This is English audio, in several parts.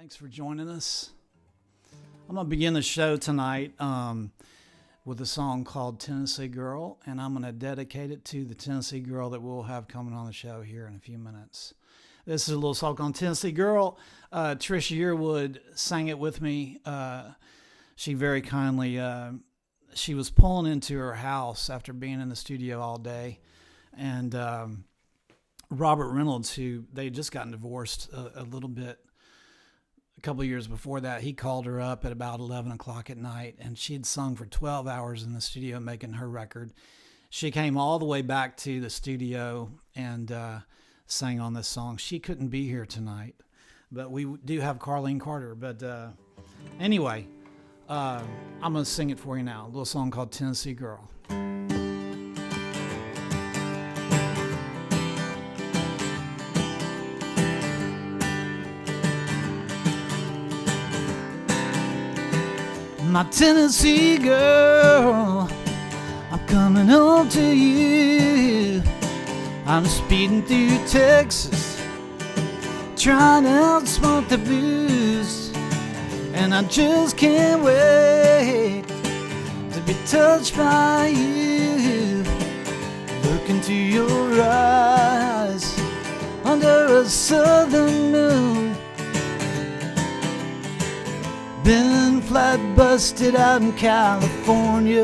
Thanks for joining us. I'm going to begin the show tonight with a song called Tennessee Girl, and I'm going to dedicate it to the Tennessee girl that we'll have coming on the show here in a few minutes. This is a little song called Tennessee Girl. Trisha Yearwood sang it with me. She very kindly, she was pulling into her house after being in the studio all day, and Robert Reynolds, who they had just gotten divorced a little bit, a couple of years before that, he called her up at about 11 o'clock at night, and she had sung for 12 hours in the studio making her record. She came all the way back to the studio and sang on this song. She couldn't be here tonight, but we do have Carlene Carter. But anyway, I'm going to sing it for you now, a little song called Tennessee Girl. My Tennessee girl, I'm coming home to you. I'm speeding through Texas, trying to outsmart the blues, and I just can't wait to be touched by you. Look into your eyes under a southern moon. Been flat busted out in California.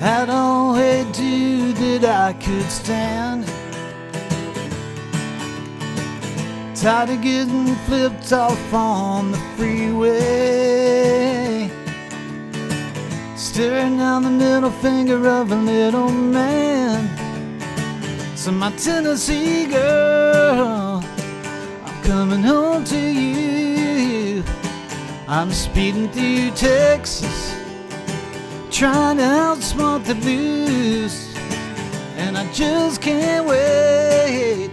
Had all I do that I could stand. Tired of getting flipped off on the freeway, staring down the middle finger of a little man. So my Tennessee girl, coming home to you. I'm speeding through Texas, trying to outsmart the blues, and I just can't wait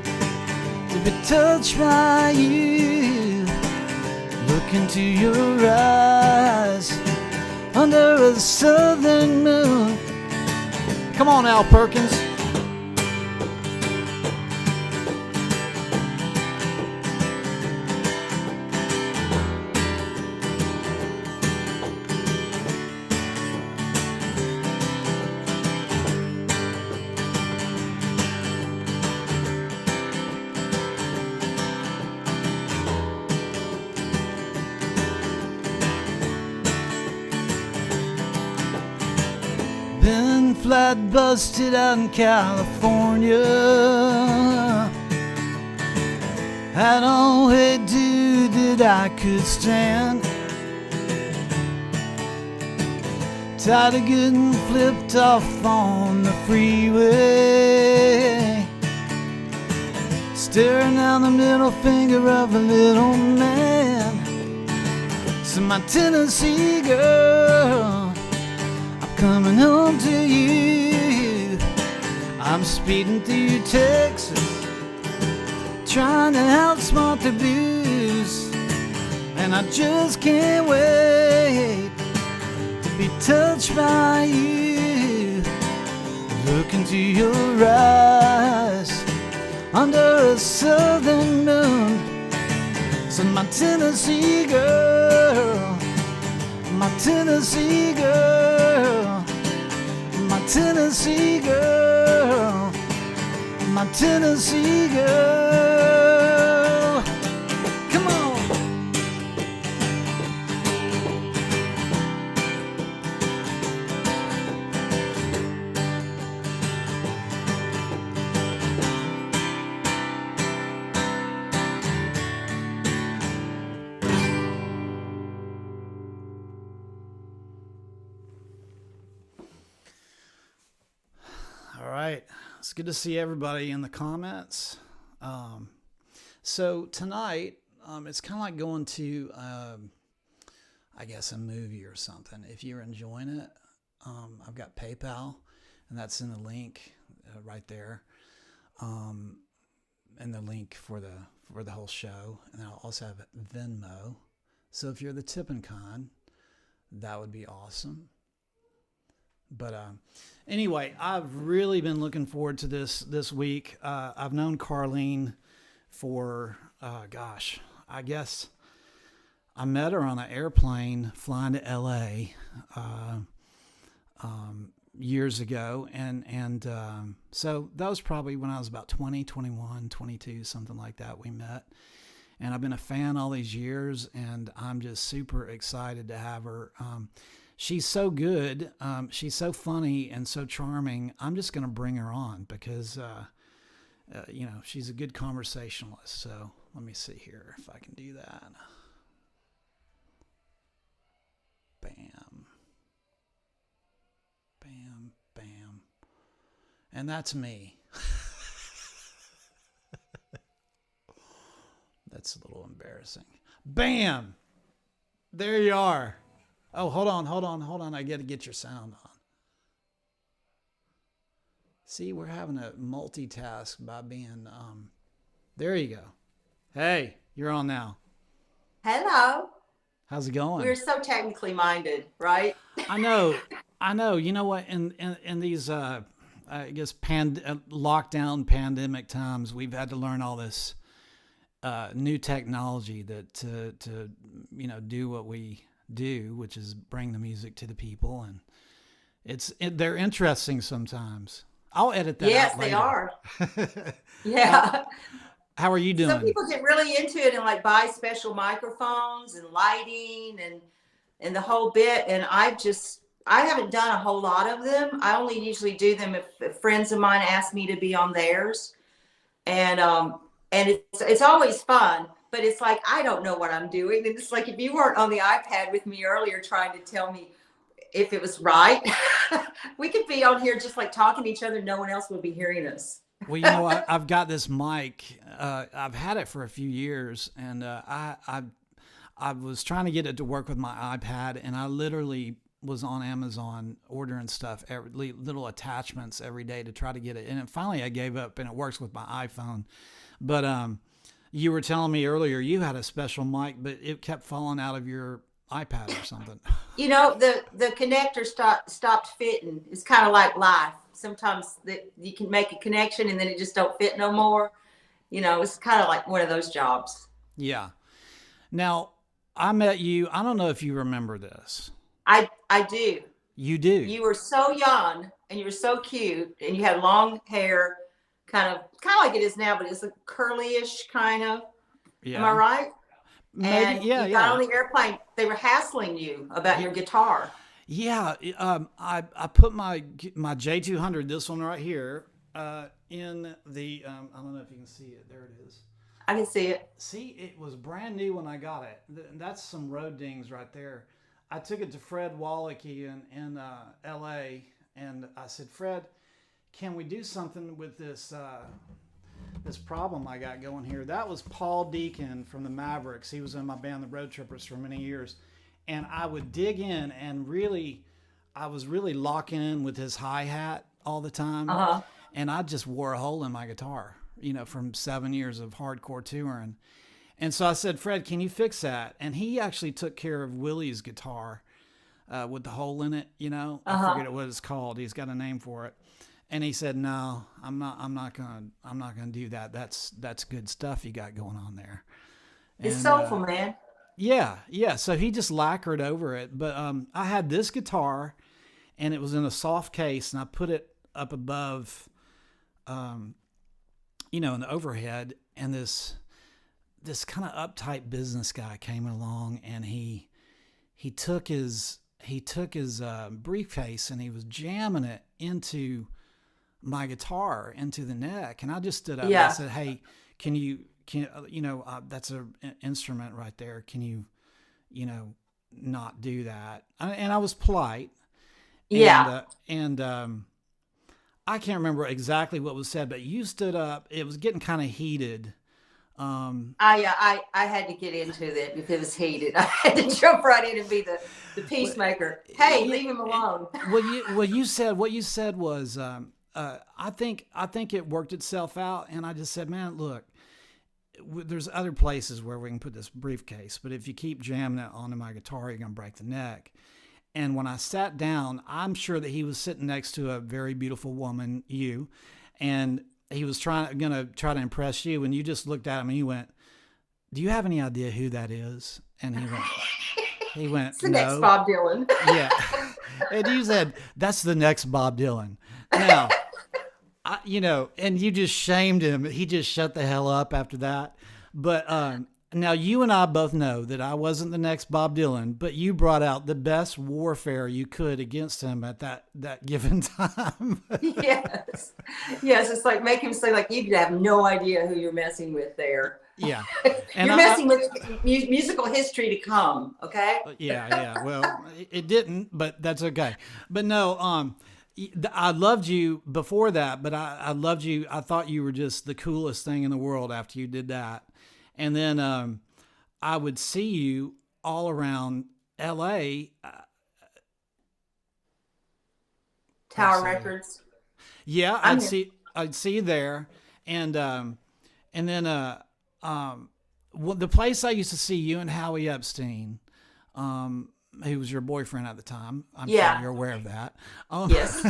to be touched by you. Look into your eyes under a southern moon. Come on, Al Perkins. Been flat busted out in California. Had all I do that I could stand. Tired of getting flipped off on the freeway, staring down the middle finger of a little man. So my Tennessee girl, coming home to you. I'm speeding through Texas, trying to outsmart the blues, and I just can't wait to be touched by you. Look into your eyes under a southern moon. So my Tennessee girl, my Tennessee girl, my Tennessee girl, my Tennessee girl. Come on. All right, it's good to see everybody in the comments. So tonight, it's kind of like going to, I guess, a movie or something. If you're enjoying it, I've got PayPal, and that's in the link right there, and the link for the whole show. And I'll also have Venmo. So if you're the tipping kind, that would be awesome. But anyway, I've really been looking forward to this week. I've known Carlene for, I guess I met her on an airplane flying to LA years ago. So that was probably when I was about 20, 21, 22, something like that. We met. And I've been a fan all these years, and I'm just super excited to have her. She's so good. She's so funny and so charming. I'm just going to bring her on because, she's a good conversationalist. So let me see here if I can do that. Bam. Bam, bam. And that's me. That's a little embarrassing. Bam! There you are. Oh, hold on. I got to get your sound on. See, we're having to multitask by being, there you go. Hey, you're on now. Hello. How's it going? We're so technically minded, right? I know. You know what? In these, I guess, lockdown pandemic times, we've had to learn all this new technology that to do what we do, which is bring the music to the people, and they're interesting sometimes. I'll edit that Yes, out they later. are. Yeah. How are you doing? Some people get really into it and like buy special microphones and lighting and the whole bit. And I haven't done a whole lot of them. I only usually do them if friends of mine ask me to be on theirs. And it's always fun, but it's like, I don't know what I'm doing. And it's like, if you weren't on the iPad with me earlier trying to tell me if it was right, we could be on here just like talking to each other. No one else would be hearing us. Well, I've got this mic. I've had it for a few years, and I was trying to get it to work with my iPad, and I literally was on Amazon ordering stuff, little attachments every day to try to get it. And then finally I gave up, and it works with my iPhone. But you were telling me earlier you had a special mic, but it kept falling out of your iPad or something. The connector stopped fitting. It's kind of like life. Sometimes you can make a connection and then it just don't fit no more. It's kind of like one of those jobs. Yeah. Now, I met you. I don't know if you remember this. I do. You do. You were so young and you were so cute and you had long hair, kind of like it is now, but it's a curly-ish kind of. Yeah. Am I right? Maybe. And Yeah. you got on the airplane. They were hassling you about your guitar. Yeah. I put my J200, this one right here, in the. I don't know if you can see it. There it is. I can see it. See, it was brand new when I got it. That's some road dings right there. I took it to Fred Wallachy in L.A. and I said, Fred, can we do something with this this problem I got going here? That was Paul Deacon from the Mavericks. He was in my band, the Road Trippers, for many years. And I would dig in and I was really locking in with his hi-hat all the time. Uh-huh. And I just wore a hole in my guitar, from 7 years of hardcore touring. And so I said, Fred, can you fix that? And he actually took care of Willie's guitar with the hole in it, I forget what it's called. He's got a name for it. And he said, no, I'm not gonna do that. That's good stuff you got going on there. It's soulful, man. Yeah. So he just lacquered over it. But I had this guitar, and it was in a soft case, and I put it up above, in the overhead, and this kind of uptight business guy came along, and he took his briefcase and he was jamming it into my guitar, into the neck, and I just stood up and I said, hey, can that's an instrument right there, can you not do that? And I was polite. And I can't remember exactly what was said, but you stood up. It was getting kind of heated. I had to get into it if it was heated. I had to jump right in and be the peacemaker. Hey, leave him alone. What you said was, I think it worked itself out, and I just said, man, look, there's other places where we can put this briefcase, but if you keep jamming it onto my guitar, you're gonna break the neck. And when I sat down, I'm sure that he was sitting next to a very beautiful woman, and he was gonna try to impress you, and you just looked at him and you went, "Do you have any idea who that is?" And he went, It's the "No." next Bob Dylan. Yeah. And you said, "That's the next Bob Dylan." Now, and you just shamed him. He just shut the hell up after that. But now you and I both know that I wasn't the next Bob Dylan, but you brought out the best warfare you could against him at that given time. Yes. Yes. It's like make him say like, you have no idea who you're messing with there. Yeah. And you're messing with musical history to come. Okay. Yeah. Well, it didn't, but that's okay. But no, I loved you before that, but I loved you. I thought you were just the coolest thing in the world after you did that. And then I would see you all around LA. Tower Records. Yeah, I'd see you there. And then the place I used to see you and Howie Epstein, who was your boyfriend at the time. I'm sure you're aware of that. Yes.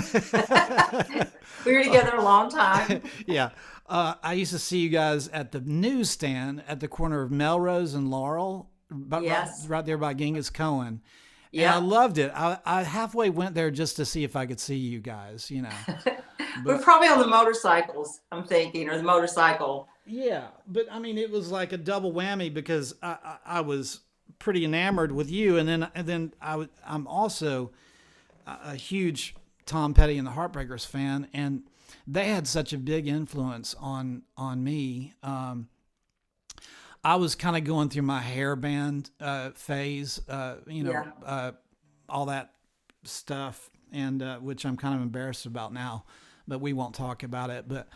We were together a long time. Yeah. I used to see you guys at the newsstand at the corner of Melrose and Laurel, right there by Genghis Cohen. Yeah. And I loved it. I halfway went there just to see if I could see you guys, We're probably on the motorcycles, I'm thinking, or the motorcycle. Yeah. But I mean, it was like a double whammy because I was pretty enamored with you. And then I'm also a huge Tom Petty and the Heartbreakers fan. And they had such a big influence on me. I was kind of going through my hair band phase, all that stuff, and which I'm kind of embarrassed about now, but we won't talk about it. But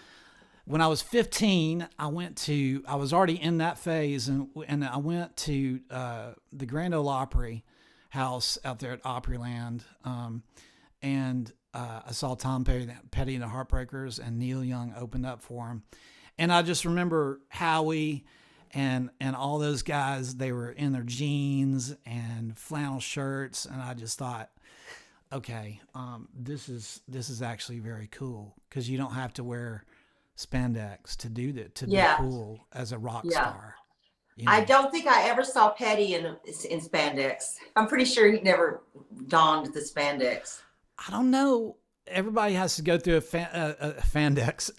when I was 15, I was already in that phase, and I went to the Grand Ole Opry house out there at Opryland, and I saw Tom Petty and the Heartbreakers, and Neil Young opened up for him. And I just remember Howie and all those guys, they were in their jeans and flannel shirts. And I just thought, okay, this is actually very cool because you don't have to wear spandex to do that, to be cool as a rock star. I don't think I ever saw Petty in spandex. I'm pretty sure he never donned the spandex. I don't know. Everybody has to go through a spandex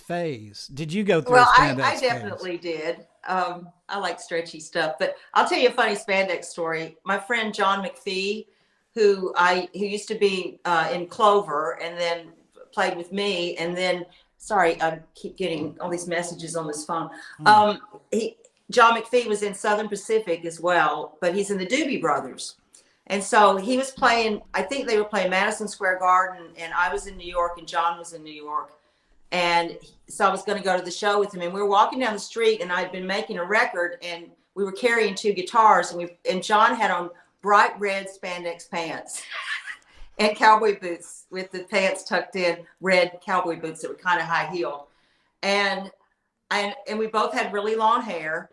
phase. Did you go through a spandex phase? I definitely did. I like stretchy stuff, but I'll tell you a funny spandex story. My friend John McPhee, who used to be in Clover and then played with me, and then sorry, I keep getting all these messages on this phone. John McPhee was in Southern Pacific as well, but he's in the Doobie Brothers. And so he was playing, I think they were playing Madison Square Garden, and I was in New York and John was in New York. And so I was going to go to the show with him, and we were walking down the street, and I'd been making a record, and we were carrying two guitars, and John had on bright red spandex pants and cowboy boots with the pants tucked in, red cowboy boots that were kind of high heeled. And we both had really long hair.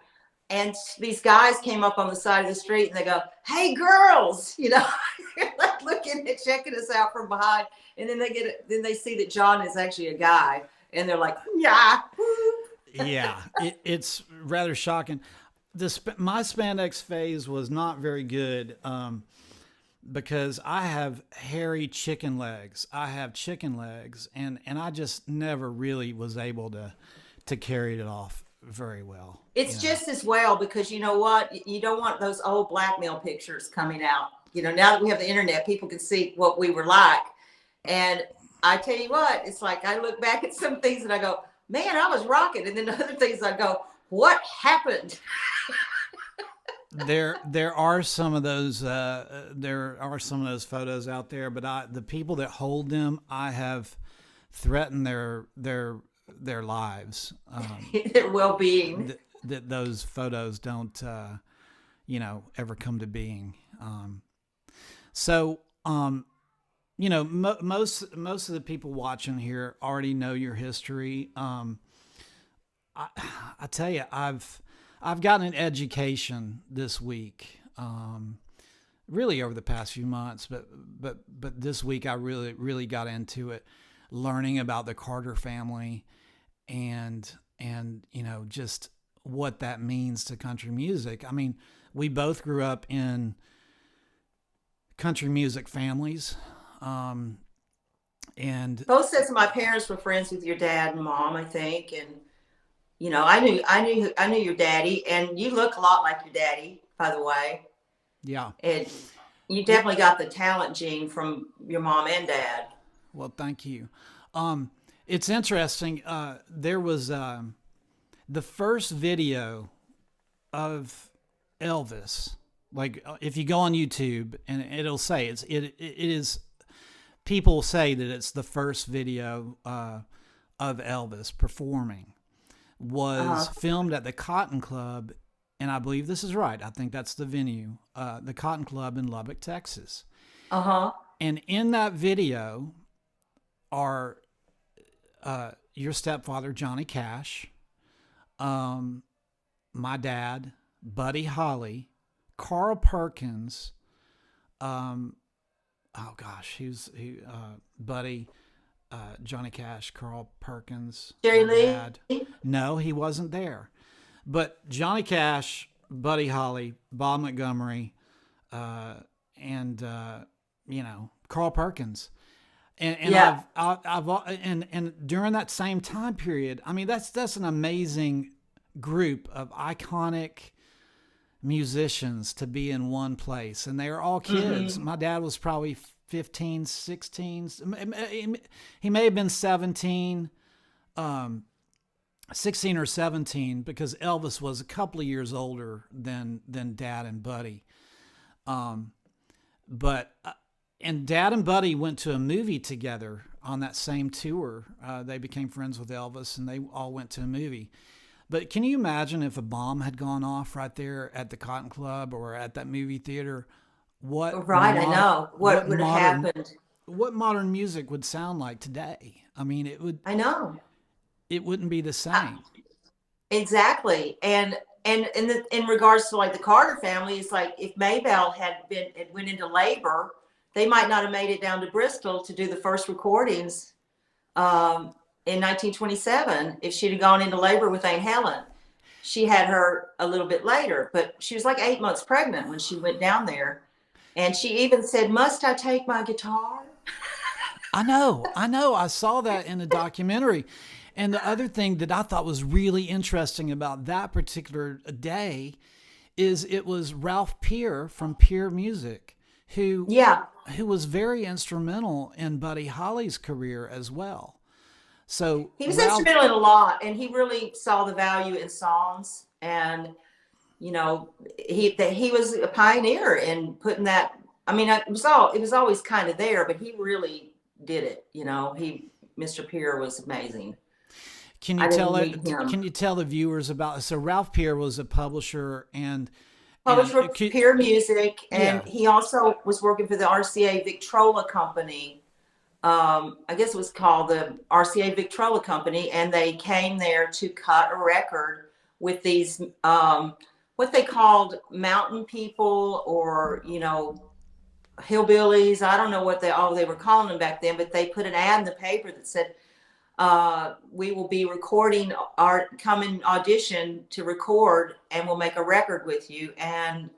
And these guys came up on the side of the street and they go, "Hey girls," like looking and checking us out from behind. And then they see that John is actually a guy, and they're like, "Yeah." Yeah, it's rather shocking. My spandex phase was not very good because I have hairy chicken legs. I have chicken legs, and I just never really was able to carry it off very well. It's just as well because you know what? You don't want those old blackmail pictures coming out. Now that we have the internet, people can see what we were like. And I tell you what, it's like I look back at some things and I go, man, I was rocking. And then other things I go, what happened? There are some of those photos out there, but the people that hold them, I have threatened their lives, their well-being. That those photos don't, ever come to being. Most of the people watching here already know your history. I tell you, I've gotten an education this week, really over the past few months, but this week I really got into it. learning about the Carter family and just what that means to country music. I mean, we both grew up in country music families. And both sets of my parents were friends with your dad and mom, I think. And, I knew your daddy, and you look a lot like your daddy, by the way. yeah. And you definitely got the talent gene from your mom and dad. Well, thank you. It's interesting. There was the first video of Elvis. Like if you go on YouTube, and it'll say it is. People say that it's the first video of Elvis performing. Was filmed at the Cotton Club, and I believe this is right. I think that's the venue, the Cotton Club in Lubbock, Texas. And in that video are your stepfather, Johnny Cash, my dad, Buddy Holly, Carl Perkins, Buddy, Johnny Cash, Carl Perkins, Jerry Lee? dad. No, he wasn't there. But Johnny Cash, Buddy Holly, Bob Montgomery, and Carl Perkins. And Yeah. and during that same time period, I mean, that's an amazing group of iconic musicians to be in one place, and they are all kids. My dad was probably 15, 16. He may have been 17, 16 or 17, because Elvis was a couple of years older than Dad and Buddy. And Dad and Buddy went to a movie together on that same tour. They became friends with Elvis, and they all went to a movie. But can you imagine if a bomb had gone off right there at the Cotton Club or at that movie theater? What would have happened? What modern music would sound like today? I mean, I know. It wouldn't be the same. Exactly. And in regards to like the Carter family, it's like if Maybelle had went into labor, they might not have made it down to Bristol to do the first recordings in 1927 if she'd have gone into labor with Aunt Helen. She had her a little bit later, but she was like 8 months pregnant when she went down there. And she even said, "Must I take my guitar?" I know. I saw that in a documentary. And the other thing that I thought was really interesting about that particular day is it was Ralph Peer from Peer Music who was very instrumental in Buddy Holly's career as well. So he was instrumental in a lot, and he really saw the value in songs. And he was a pioneer in putting that. I mean, it was always kind of there, but he really did it. Mr. Peer was amazing. Can you tell the viewers about? So Ralph Peer was a publisher and for Peer Music, and he also was working for the RCA Victrola Company. I guess it was called the RCA Victrola Company, and they came there to cut a record with these what they called mountain people, or hillbillies. I don't know what they were calling them back then, but they put an ad in the paper that said, "We will be recording come and audition to record, and we'll make a record with you." And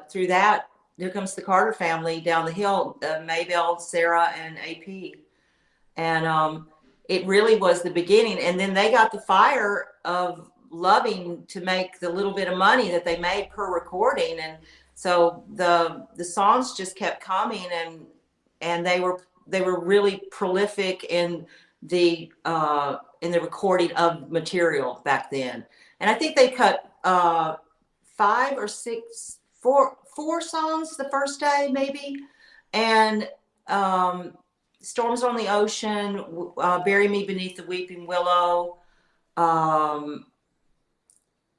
through that, there comes the Carter family down the hill, Maybelle, Sarah, and AP. And it really was the beginning. And then they got the fire of loving to make the little bit of money that they made per recording. And so the songs just kept coming, and they were really prolific in the recording of material back then. And I think they cut 4 songs the first day, maybe. And Storms on the Ocean, Bury Me Beneath the Weeping Willow.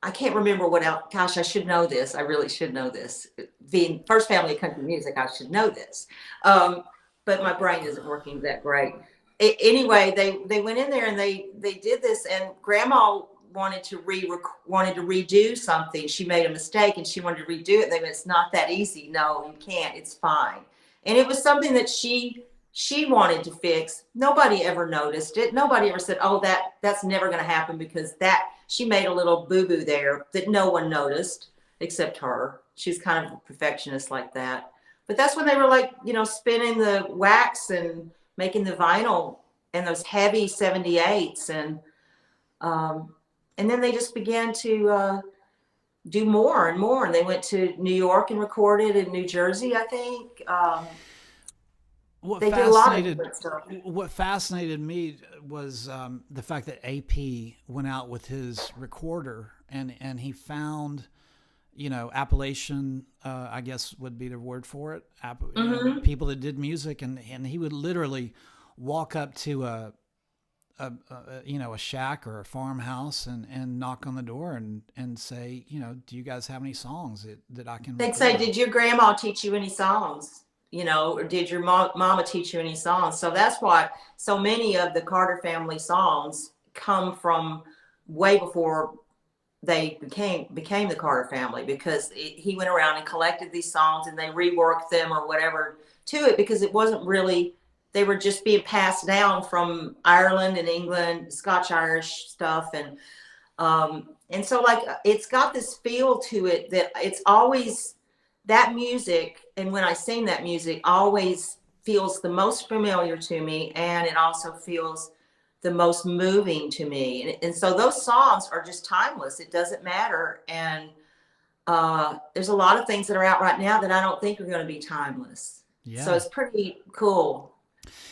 I can't remember what else. Gosh, I should know this. I really should know this. Being first family of country music, I should know this. But my brain isn't working that great. Anyway, they went in there and they did this, and Grandma wanted to redo something. She made a mistake and she wanted to redo it. They went, "It's not that easy. No, you can't. It's fine." And it was something that she she wanted to fix. Nobody ever noticed it. Nobody ever said, oh, that's never going to happen because that she made a little boo-boo there that no one noticed except her. She's kind of a perfectionist like that. But that's when they were like, you know, spinning the wax and making the vinyl and those heavy 78s. And then they just began to do more and more. And they went to New York and recorded in New Jersey, I think. They did a lot of different stuff. What fascinated me was the fact that AP went out with his recorder and he found, you know, Appalachian, I guess would be the word for it, you know, people that did music, and he would literally walk up to a you know, a shack or a farmhouse and knock on the door and say, you know, do you guys have any songs that I can record? They'd say, did your grandma teach you any songs? You know, or did your mama teach you any songs? So that's why so many of the Carter family songs come from way before they became the Carter family, because he went around and collected these songs and they reworked them or whatever to it, because it wasn't really, they were just being passed down from Ireland and England, Scotch Irish stuff. And so like, it's got this feel to it that it's always that music. And when I sing that music, always feels the most familiar to me. And it also feels the most moving to me. And so those songs are just timeless. It doesn't matter. And there's a lot of things that are out right now that I don't think are going to be timeless. Yeah. So it's pretty cool.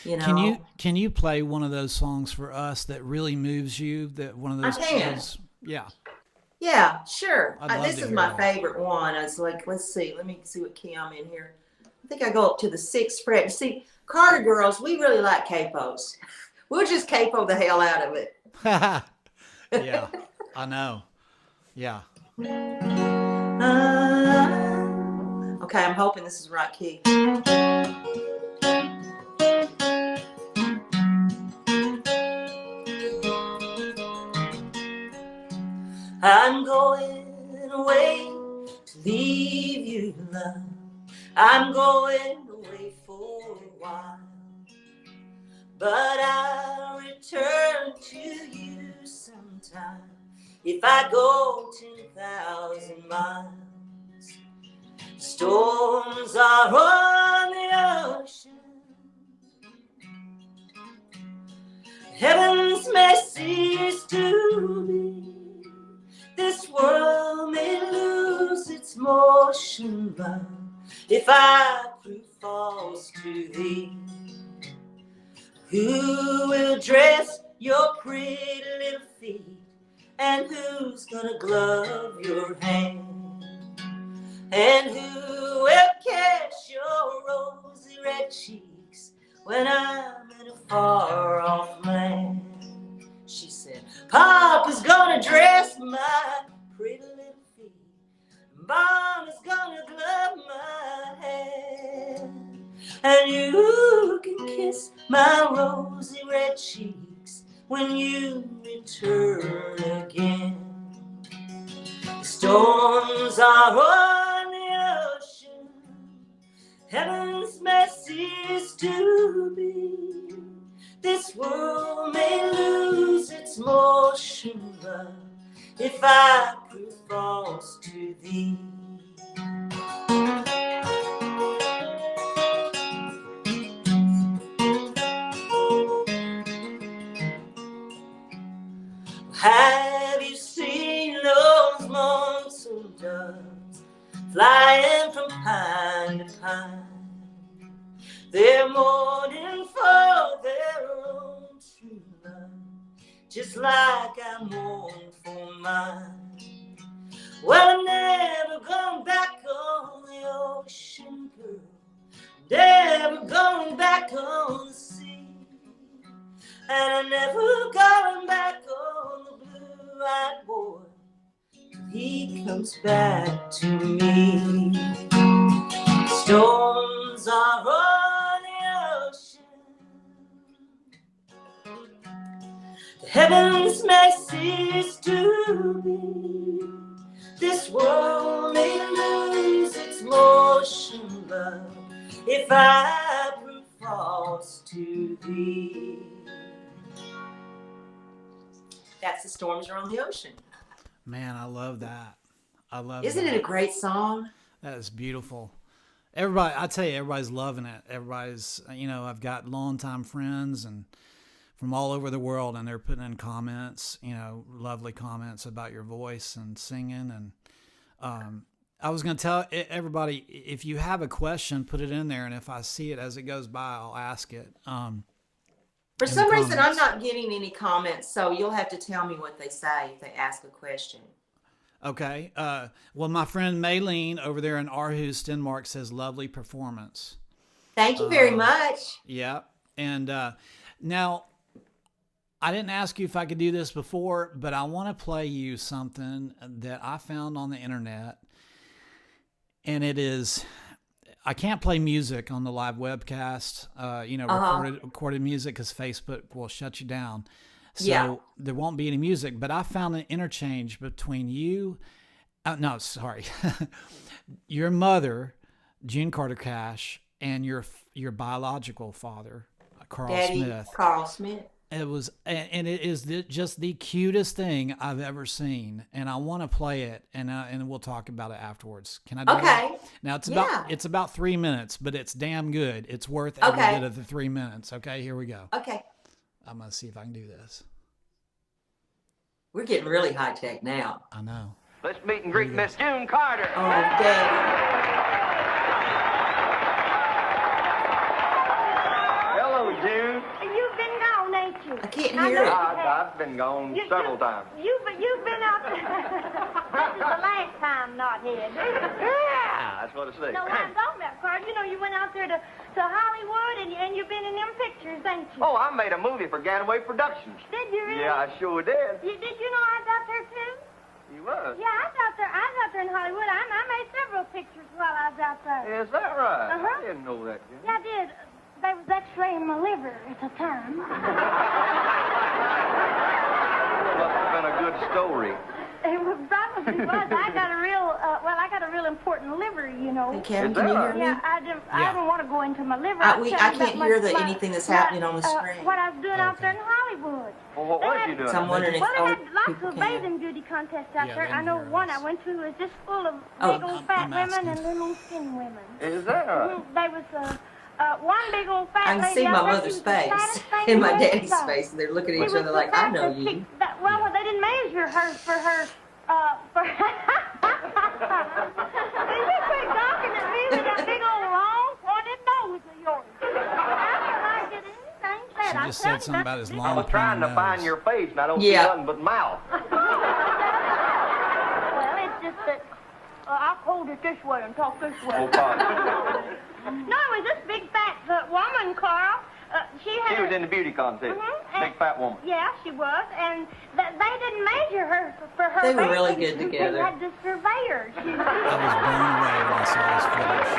You know? Can you play one of those songs for us that really moves you? That one of those. I can. Yeah. Yeah, sure. This is my favorite one. I was like, let's see. Let me see what key I'm in here. I think I go up to the 6th fret. See, Carter girls, we really like capos. We'll just capo the hell out of it. Yeah, I know. Yeah. Okay, I'm hoping this is the right key. I'm going away to leave you, love. I'm going away for a while, but I'll return to you sometime if I go 10,000 miles. Storms are on the ocean, heaven's message to me. This world may lose its motion, love, if I prove false to thee. Who will dress your pretty little feet, and who's gonna glove your hand? And who will kiss your rosy red cheeks when I'm in a far off land? She said, Papa's gonna dress my pretty little feet, Mama's gonna glove my hand, and you can kiss my rosy red cheeks when you return again. The storms are on the ocean, heaven's message to me. This world may lose its motion, love, if I prove false to thee. Have you seen those lonesome doves flying from pine to pine? They're mourning for their own true love, just like I mourn for mine. Well, I'm never going back on the ocean, girl, never going back on the sea, and I'm never going back on the blue-eyed boy till he comes back to me. Storms are on the ocean, the heaven's message to me. This world may lose its motion, love, if I prove false the storms are on the ocean. Man, I love that. I love Isn't that. it a great song? That is beautiful. Everybody, I tell you, everybody's loving it. Everybody's, I've got longtime friends and from all over the world, and they're putting in comments, lovely comments about your voice and singing. And I was going to tell everybody, if you have a question, put it in there, and if I see it as it goes by, I'll ask it. For some reason, I'm not getting any comments, so you'll have to tell me what they say if they ask a question. Okay. Well, my friend Maylene over there in Aarhus, Denmark, says lovely performance. Thank you very much. Yeah. And now, I didn't ask you if I could do this before, but I want to play you something that I found on the internet. And it is, I can't play music on the live webcast, recorded music, because Facebook will shut you down. So there won't be any music, but I found an interchange between you, your mother, June Carter Cash, and your biological father, Daddy Smith. Carl Smith. It was, and it is just the cutest thing I've ever seen, and I want to play it, and we'll talk about it afterwards. Can I do that? Okay. Now it's about 3 minutes, but it's damn good. It's worth every bit of the 3 minutes. Okay, here we go. Okay. I'm gonna see if I can do this. We're getting really high tech now. I know. Let's meet and greet Miss June Carter. Oh, Daddy. Hello, June. You've been gone, ain't you? I can't hear it. I've been gone several times. You've been out there. This is the last time not here. Yeah, that's what I say. No, I'm talking about, Carl. You went out there to Hollywood, and you've been in them pictures, ain't you? Oh, I made a movie for Ganaway Productions. Did you really? Yeah, I sure did. Did you know I was out there, too? You was? Yeah, I was out there in Hollywood. I made several pictures while I was out there. Is that right? Uh-huh. I didn't know that, June. Yeah, I did. They was x-raying my liver at the time. Well, that's been a good story. It probably was. I got a real important liver, you know. Hey, Kevin, can you hear me? Yeah, I don't want to go into my liver. I can't hear anything that's happening on the screen. What I was doing out there in Hollywood. Well, what was you doing? So I'm wondering if Well, they had lots people of can. bathing beauty contests out Yeah, there. they I know hear one us. I went to was just full of Oh, big old fat I'm women asking. and little skinny women. Is that right? There was one big old fat I can lady see out my there. mother's She was the face fattest thing and my you ever daddy's saw. face, and they're looking at She each was other the like, I know fastest you. chick well, they didn't measure her for her, for... Did you quit talking at me with that big old long pointed nose of yours? I didn't get anything said. She I just tell said you, something about his that's- I long was trying to pointed find nose. your face, and I don't Yeah. see nothing but mouth. Well, it's just that I'll hold it this way and talk this way. Oh, God. No, it was this big fat woman, Carl. She She was in the beauty contest. Mhm, Big fat woman. Yeah, she was, and they didn't measure her for her. They were really bathing good suit. together. They had the surveyor. I was blown away when I saw this footage.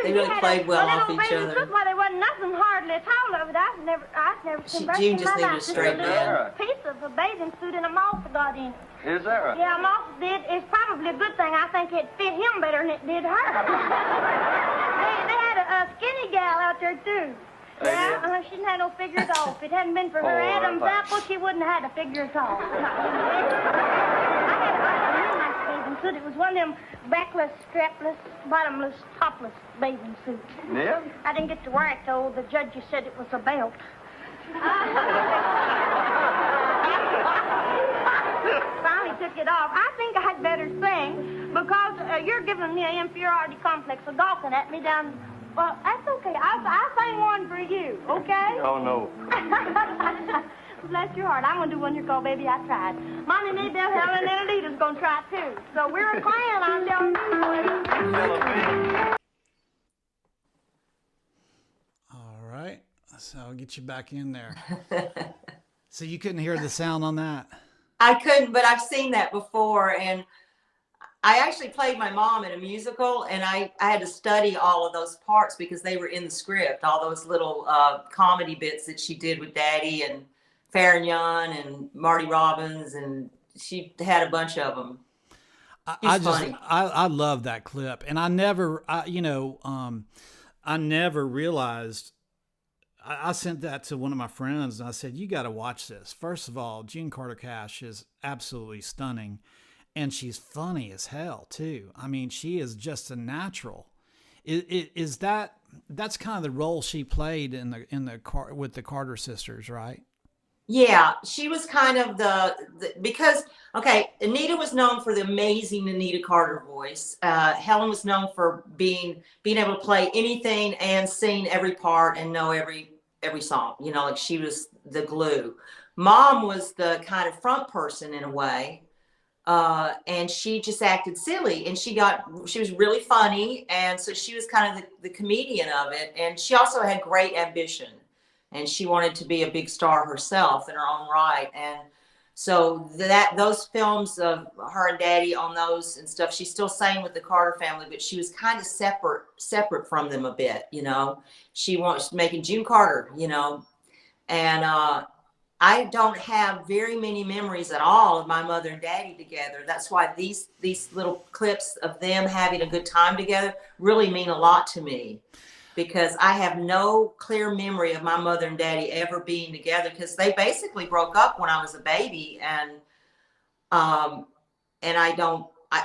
They really played well off each other. Well, there wasn't nothing hardly at all of it. I've never seen that June in just my needed life. a straight Just man. a piece of a bathing suit and a moth got in it. Is that right? Yeah, a moth did. It's probably a good thing. I think it fit him better than it did her. they had a skinny gal out there, too. They Yeah, did? she didn't have no figure at all. If it hadn't been for her Oh, Adam's right. apple, she wouldn't have had a figure at all. I had a real nice bathing suit. It was one of them backless, strapless, bottomless, topless bathing suits. Yeah? I didn't get to wear it, though. The judge said it was a belt. Finally took it off. I think I'd better sing because you're giving me an inferiority complex of gawking at me down. Well, that's okay. I'll sing one for you, okay? Oh, no. Bless your heart. I'm going to do one here called Baby I Tried. Mommy, Nadell, Helen, and Anita's going to try too. So we're a clan, I'm telling you. All right. So I'll get you back in there. So you couldn't hear the sound on that? I couldn't, but I've seen that before, and I actually played my mom in a musical, and I had to study all of those parts because they were in the script, all those little comedy bits that she did with Daddy and Farron Young and Marty Robbins, and she had a bunch of them. I love that clip, and I never realized. I sent that to one of my friends, and I said, "You got to watch this." First of all, June Carter Cash is absolutely stunning, and she's funny as hell too. I mean, she is just a natural. That's kind of the role she played with the Carter sisters, right? Yeah, she was kind of because okay, Anita was known for the amazing Anita Carter voice. Helen was known for being able to play anything and sing every part and know every song. You know, like she was the glue. Mom was the kind of front person in a way, and she just acted silly, and she was really funny, and so she was kind of the comedian of it, and she also had great ambition. And she wanted to be a big star herself in her own right. And so those films of her and Daddy on those and stuff, she still sang with the Carter family, but she was kind of separate from them a bit, you know. She was making June Carter, you know. And I don't have very many memories at all of my mother and Daddy together. That's why these little clips of them having a good time together really mean a lot to me. Because I have no clear memory of my mother and Daddy ever being together, because they basically broke up when I was a baby, and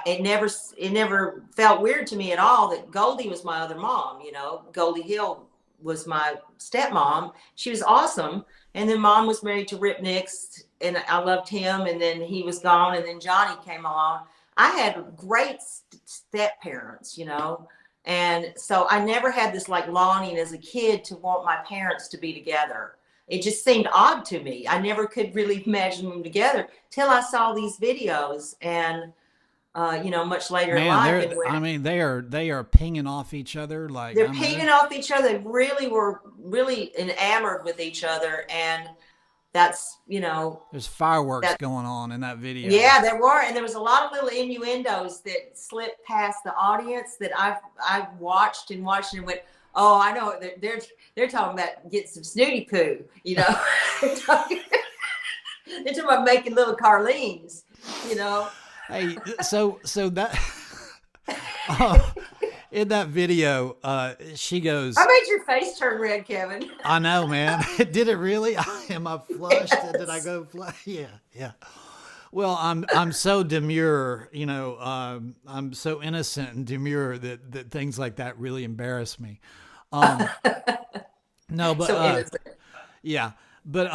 it never felt weird to me at all that Goldie was my other mom. You know, Goldie Hill was my stepmom. She was awesome, and then Mom was married to Rip Nix, and I loved him, and then he was gone, and then Johnny came along. I had great step parents, you know. And so I never had this like longing as a kid to want my parents to be together. It just seemed odd to me. I never could really imagine them together till I saw these videos, and you know, much later in life. They are pinging off each other like they're pinging off each other. They really were really enamored with each other, and that's, you know, there's fireworks going on in that video. Yeah, there were, and there was a lot of little innuendos that slipped past the audience that I've watched and went, oh, I know they're talking about getting some snooty poo, you know. they're talking about making little Carlenes, you know. Hey, so that in that video, she goes, I made your face turn red, Kevin. I know, man. Did it really? Am I flushed? Yes. Did I go flush? Yeah. Well, I'm so demure, you know. I'm so innocent and demure that things like that really embarrass me. No, but so yeah, but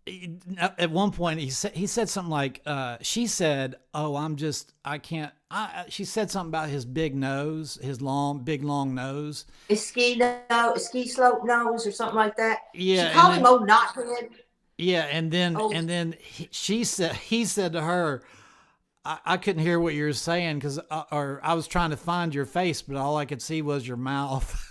at one point he said something like, she said, "Oh, I can't." She said something about his big nose, his big long nose. His ski slope nose or something like that. Yeah. She called him old knothead. Yeah, and then he said to her, I couldn't hear what you were saying because I was trying to find your face, but all I could see was your mouth.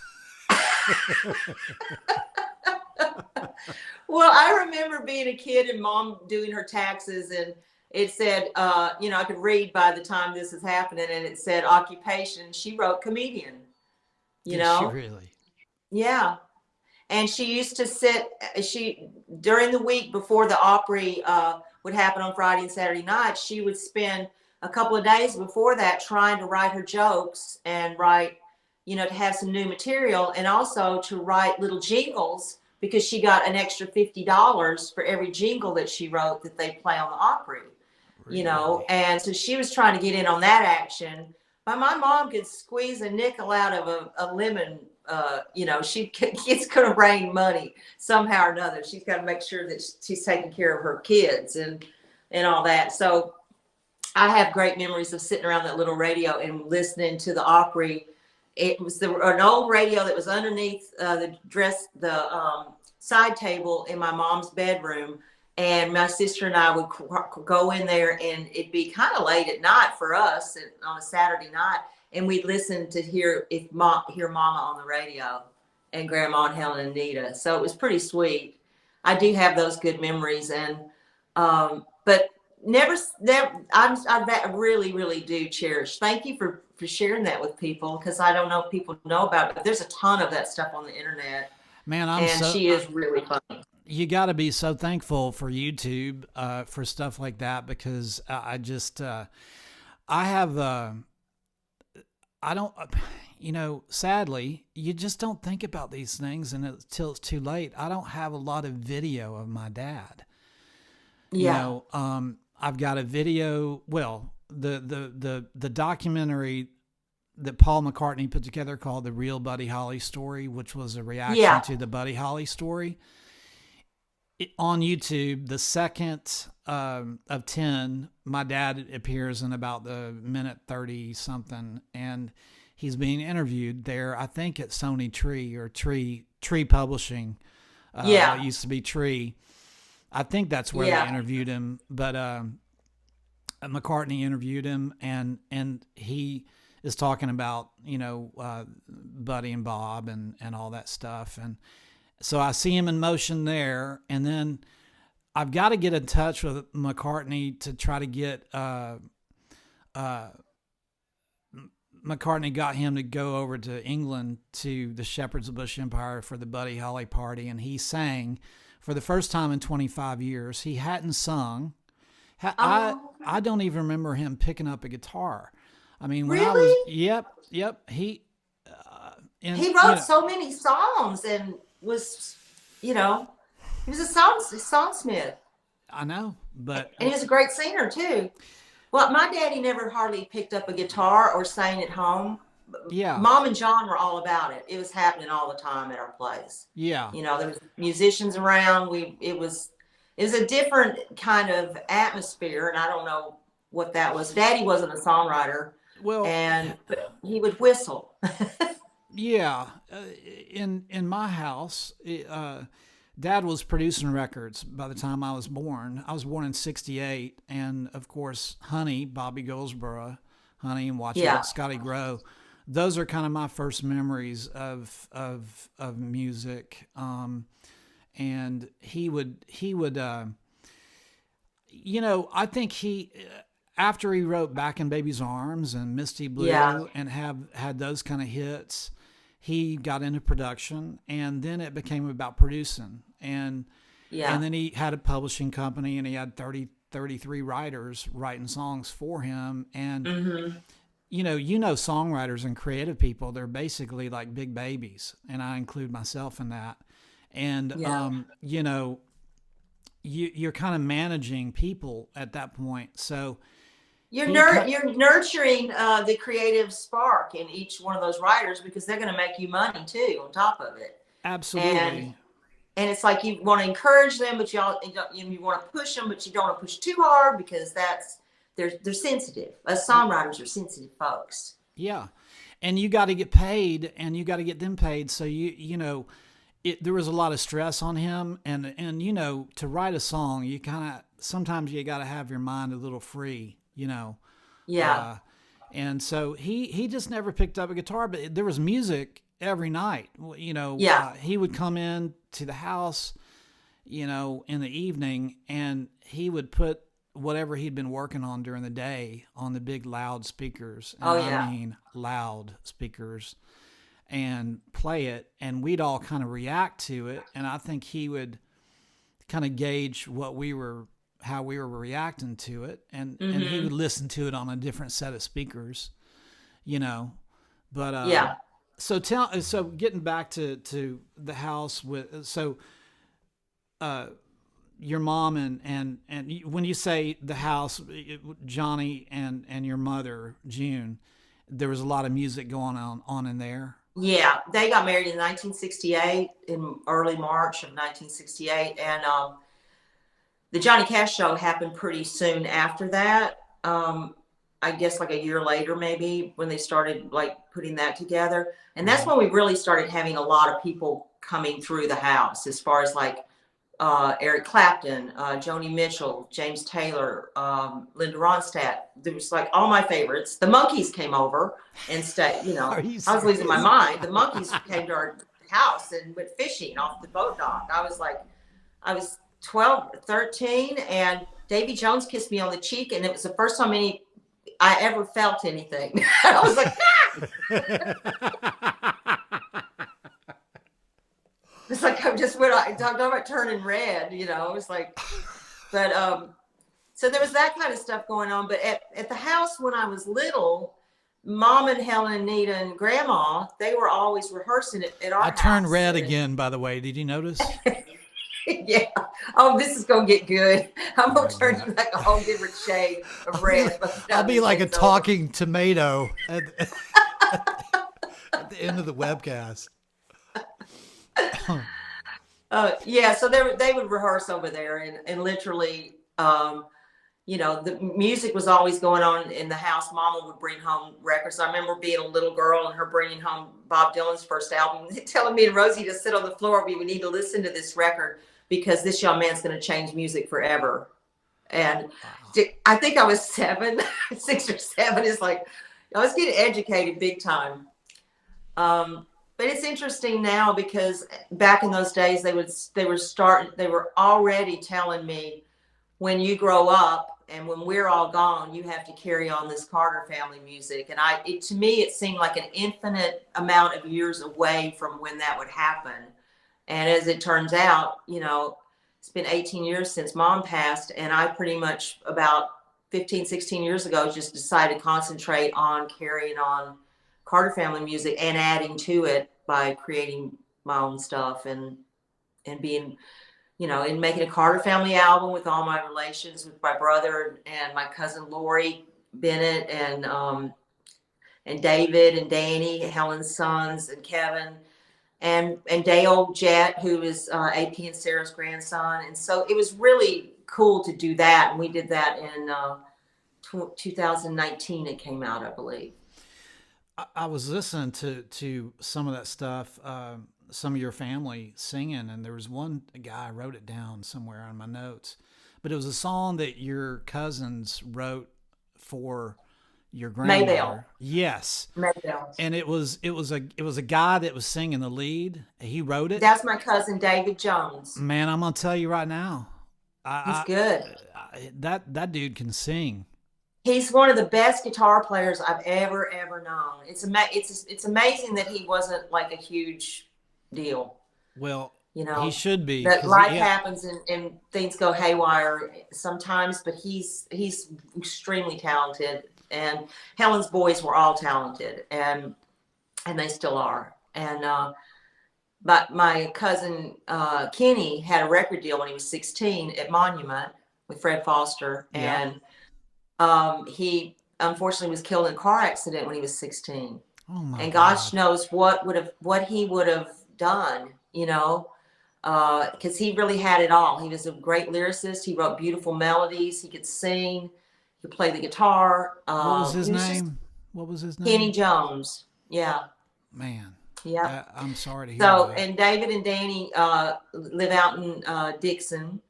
Well, I remember being a kid and Mom doing her taxes, and it said, you know, I could read by the time this is happening, and it said occupation. She wrote comedian. You know, she really? Yeah. And she used to sit, during the week before the Opry would happen on Friday and Saturday night, she would spend a couple of days before that trying to write her jokes and write, you know, to have some new material, and also to write little jingles, because she got an extra $50 for every jingle that she wrote that they play on the Opry, really? You know, and so she was trying to get in on that action. But my mom could squeeze a nickel out of a lemon. You know, it's going to rain money somehow or another. She's got to make sure that she's taking care of her kids and all that. So I have great memories of sitting around that little radio and listening to the Opry. It was an old radio that was underneath the side table in my mom's bedroom. And my sister and I would go in there, and it'd be kind of late at night for us on a Saturday night. And we'd listen to hear Mama on the radio, and Grandma and Helen and Anita. So it was pretty sweet. I do have those good memories, and but never. I really, really do cherish. Thank you for sharing that with people, because I don't know if people know about it, but there's a ton of that stuff on the internet. Man, she is really funny. You got to be so thankful for YouTube for stuff like that, because I I don't, sadly, you just don't think about these things until it's too late. I don't have a lot of video of my dad. Yeah. I've got a video. Well, the documentary that Paul McCartney put together called The Real Buddy Holly Story, which was a reaction to the Buddy Holly story. On YouTube, the second of 10, my dad appears in about the minute 30 something, and he's being interviewed there, I think at Sony Tree or Tree Publishing. It used to be Tree. I think that's where they interviewed him, but McCartney interviewed him, and he is talking about, Buddy and Bob and all that stuff. And so I see him in motion there, and then I've got to get in touch with McCartney to try to get McCartney got him to go over to England to the Shepherd's Bush Empire for the Buddy Holly party, and he sang for the first time in 25 years. He hadn't sung. I don't even remember him picking up a guitar. I mean, when I was, yep. He wrote so many songs and was, he was a songsmith. I know, but and he was a great singer too. Well, my daddy never hardly picked up a guitar or sang at home. Yeah. Mom and John were all about it. It was happening all the time at our place. Yeah. There was musicians around. It was a different kind of atmosphere, and I don't know what that was. Daddy wasn't a songwriter. Well, but he would whistle. Yeah. In my house, Dad was producing records by the time I was born. I was born in 1968, and of course, Honey, Bobby Goldsboro, Honey, and watching Scotty grow. Those are kind of my first memories of music. And he would I think after he wrote Back in Baby's Arms and Misty Blue and had those kind of hits, he got into production, and then it became about producing. And then he had a publishing company, and he had 33 writers writing songs for him. And, songwriters and creative people, they're basically like big babies, and I include myself in that. And, you're kind of managing people at that point. So you're nurturing the creative spark in each one of those writers, because they're going to make you money too on top of it. Absolutely. And it's like you want to encourage them, but you want to push them, but you don't want to push too hard, because they're sensitive. Us songwriters are sensitive folks. Yeah. And you got to get paid, and you got to get them paid. So there was a lot of stress on him, and to write a song, you sometimes you got to have your mind a little free, Yeah. And so he just never picked up a guitar, but there was music every night. He would come in to the house, in the evening, and he would put whatever he'd been working on during the day on the big loud speakers. And I mean loud speakers, and play it, and we'd all kind of react to it. And I think he would kind of gauge how we were reacting to it. And he would listen to it on a different set of speakers, but, so getting back to the house your mom and when you say the house, Johnny and your mother, June, there was a lot of music going on in there. Yeah, they got married in 1968, in early March of 1968, and the Johnny Cash show happened pretty soon after that. I guess like a year later, maybe, when they started like putting that together, and that's when we really started having a lot of people coming through the house, as far as like Eric Clapton, Joni Mitchell, James Taylor, Linda Ronstadt. There was like all my favorites. The Monkees came over and stayed. I was losing my mind. The Monkees came to our house and went fishing off the boat dock. I was 12, 13, and Davy Jones kissed me on the cheek, and it was the first time I ever felt anything. I was like, It's like I talked about turning red, it was like, but so there was that kind of stuff going on. But at the house when I was little, Mom and Helen and Nita and Grandma, they were always rehearsing it at our I house. turned red again, by the way. Did you notice? Yeah. Oh, this is gonna get good. I'm gonna my turn God. you like a whole different shade of red. I'll be like a talking tomato at the end of the webcast. Yeah, so they would rehearse over there, and literally, the music was always going on in the house. Mama would bring home records. I remember being a little girl and her bringing home Bob Dylan's first album, telling me and Rosie to sit on the floor. We would need to listen to this record because this young man's going to change music forever. And I think I was 7, 6 or 7. It's like I was getting educated big time. But it's interesting now because back in those days they were already telling me, when you grow up and when we're all gone, you have to carry on this Carter family music. And to me, it seemed like an infinite amount of years away from when that would happen. And as it turns out, it's been 18 years since Mom passed. And I pretty much about 15, 16 years ago, just decided to concentrate on carrying on Carter family music and adding to it by creating my own stuff and being, and making a Carter family album with all my relations, with my brother and my cousin Lori Bennett and David and Danny, Helen's sons, and Kevin and Dale Jett, who is AP and Sarah's grandson. And so it was really cool to do that. And we did that in 2019. It came out, I believe. I was listening to some of that stuff, some of your family singing, and there was one guy, I wrote it down somewhere on my notes, but it was a song that your cousins wrote for your grandmother. Maybelle. Yes. Maybelle. And it was a guy that was singing the lead. He wrote it. That's my cousin David Jones. Man, I'm gonna tell you right now, he's good. That dude can sing. He's one of the best guitar players I've ever known. It's amazing that he wasn't like a huge deal. Well, he should be. That life happens and things go haywire sometimes, but he's extremely talented. And Helen's boys were all talented, and they still are. And but my cousin Kenny had a record deal when he was 16 at Monument with Fred Foster, and he unfortunately was killed in a car accident when he was 16. Oh my and God. gosh knows what he would have done, because he really had it all. He was a great lyricist. He wrote beautiful melodies. He could sing. He could play the guitar. What was his name? What was his name? Kenny Jones. Yeah. Man. Yeah. I'm sorry to hear that. And David and Danny live out in Dixon.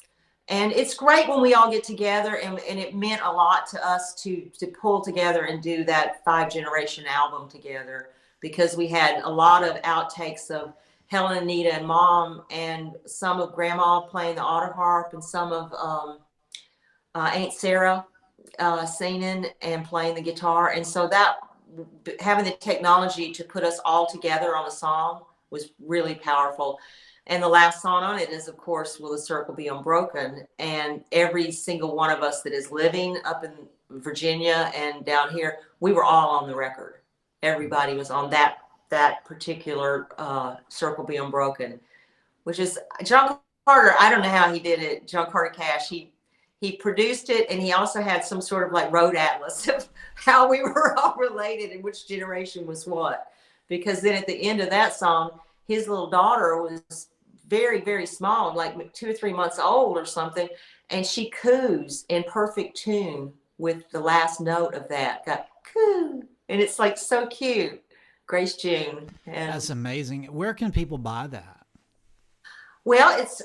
And it's great when we all get together, and it meant a lot to us to pull together and do that 5-generation album together, because we had a lot of outtakes of Helen and Nita and Mom, and some of Grandma playing the auto harp, and some of Aunt Sarah singing and playing the guitar. And so that, having the technology to put us all together on a song was really powerful. And the last song on it is, of course, Will the Circle Be Unbroken? And every single one of us that is living up in Virginia and down here, we were all on the record. Everybody was on that particular Circle Be Unbroken, which is John Carter. I don't know how he did it. John Carter Cash. He produced it, and he also had some sort of like road atlas of how we were all related and which generation was what. Because then at the end of that song, his little daughter was very, very small, like 2 or 3 months old or something. And she coos in perfect tune with the last note of that. Got coo. And it's like so cute. Grace June. And that's amazing. Where can people buy that? Well, it's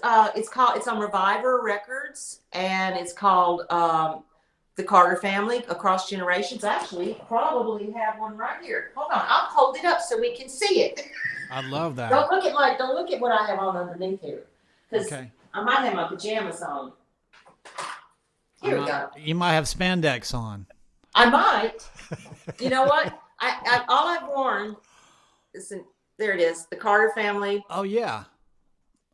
on Reviver Records, and it's called The Carter Family Across Generations. Actually, probably have one right here. Hold on, I'll hold it up so we can see it. I love that. Don't look at what I have on underneath here, because I might have my pajamas on. Here we go. You might have spandex on. I might. You know what? I all I've worn. Listen, there it is. The Carter Family. Oh yeah,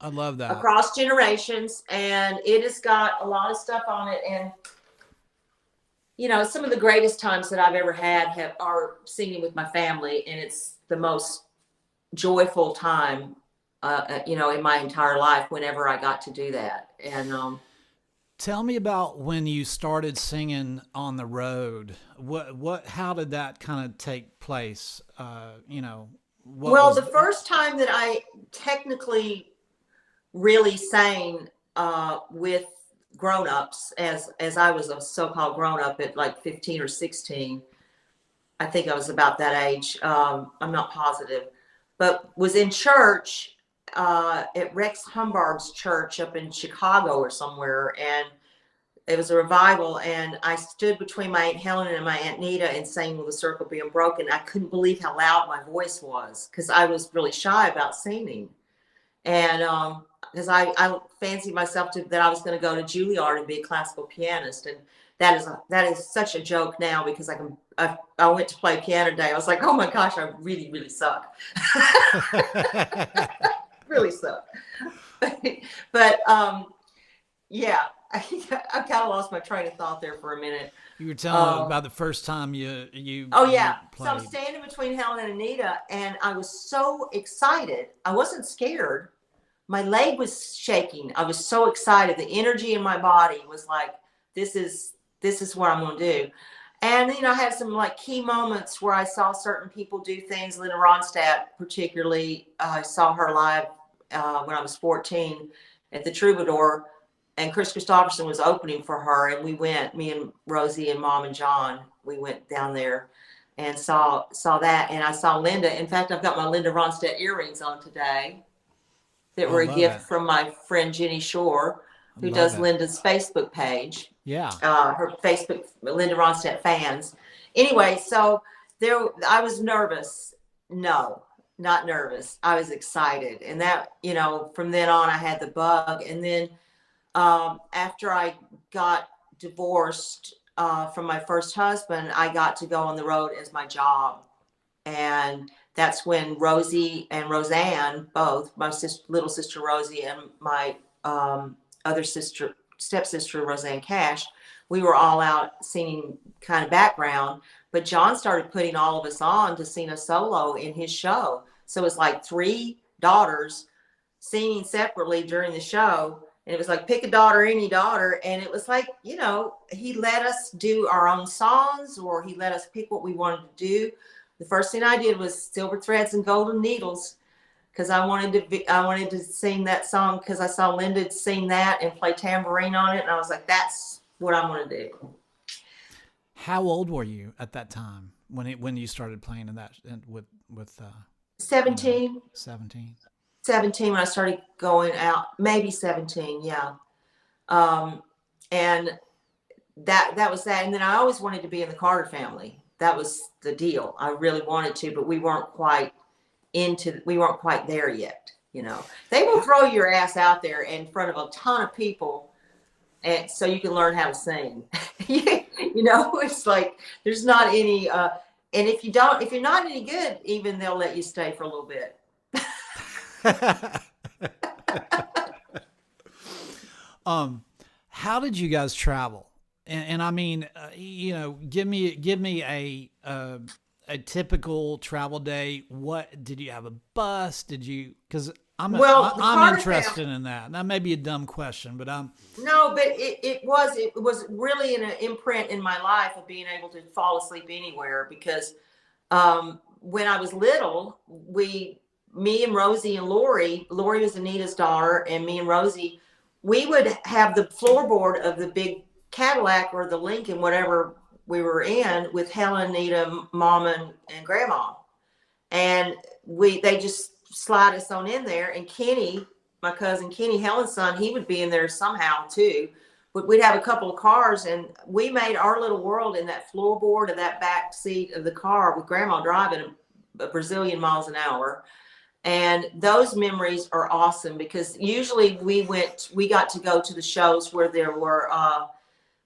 I love that. Across Generations, and it has got a lot of stuff on it, and you know, some of the greatest times that I've ever had are singing with my family, and it's the most joyful time, you know, in my entire life whenever I got to do that. And Tell me about when you started singing on the road. How did that kind of take place? You know, well, the first time that I technically really sang with grown-ups, as I was a so-called grown-up at like 15 or 16. I think I was about that age. I'm not positive, but was in church at Rex Humbard's church up in Chicago or somewhere, and it was a revival, and I stood between my Aunt Helen and my Aunt Nita and sang "Will the Circle Be Unbroken." I couldn't believe how loud my voice was because I was really shy about singing. And because I fancied myself that I was going to go to Juilliard and be a classical pianist, and that is such a joke now because I went to play piano today. I was like, oh my gosh, I really really suck, really suck. But yeah, I kind of lost my train of thought there for a minute. You were telling about the first time you Oh yeah. you So I'm played. standing between Helen and Anita, and I was so excited. I wasn't scared. My leg was shaking. I was so excited. The energy in my body was like, this is what I'm going to do. And, you know, I had some like key moments where I saw certain people do things. Linda Ronstadt, particularly, I saw her live when I was 14 at the Troubadour, and Chris Christopherson was opening for her. And we went, me and Rosie and Mom and John, we went down there and saw that. And I saw Linda. In fact, I've got my Linda Ronstadt earrings on today that were a love gift it. from my friend Jenny Shore, who Love does it. Linda's Facebook page. Yeah. Her Facebook, Linda Ronstadt fans. Anyway, so I was nervous. No, not nervous. I was excited. And that, you know, from then on, I had the bug. And then after I got divorced from my first husband, I got to go on the road as my job. And that's when Rosie and Roseanne, both my little sister Rosie and my other stepsister Roseanne Cash, we were all out singing kind of background. But John started putting all of us on to sing a solo in his show. So it's like 3 daughters singing separately during the show. And it was like, pick a daughter, any daughter. And it was like, you know, he let us do our own songs, or he let us pick what we wanted to do. The first thing I did was Silver Threads and Golden Needles, because I wanted to sing that song because I saw Linda sing that and play tambourine on it, and I was like, that's what I'm going to do. How old were you at that time when you started playing with 17. You know, 17? 17 when I started going out, maybe 17, yeah. And that was that. And then I always wanted to be in the Carter family. That was the deal. I really wanted to, but we weren't quite there yet. You know, they will throw your ass out there in front of a ton of people, and so you can learn how to sing. You know, it's like there's not any. And if you're not any good, even they'll let you stay for a little bit. How did you guys travel? And I mean, you know, give me a typical travel day. What did you have, a bus? Did you? Because I'm interested in that. That may be a dumb question, but no, but it was really an imprint in my life of being able to fall asleep anywhere, because when I was little, me and Rosie and Lori was Anita's daughter, and me and Rosie, we would have the floorboard of the big Cadillac or the Lincoln, whatever we were in, with Helen, Anita, Mom, and Grandma. And they just slide us on in there. And Kenny, my cousin Kenny, Helen's son, he would be in there somehow too. But we'd have a couple of cars, and we made our little world in that floorboard of that back seat of the car with Grandma driving a Brazilian miles an hour. And those memories are awesome, because usually we got to go to the shows where there were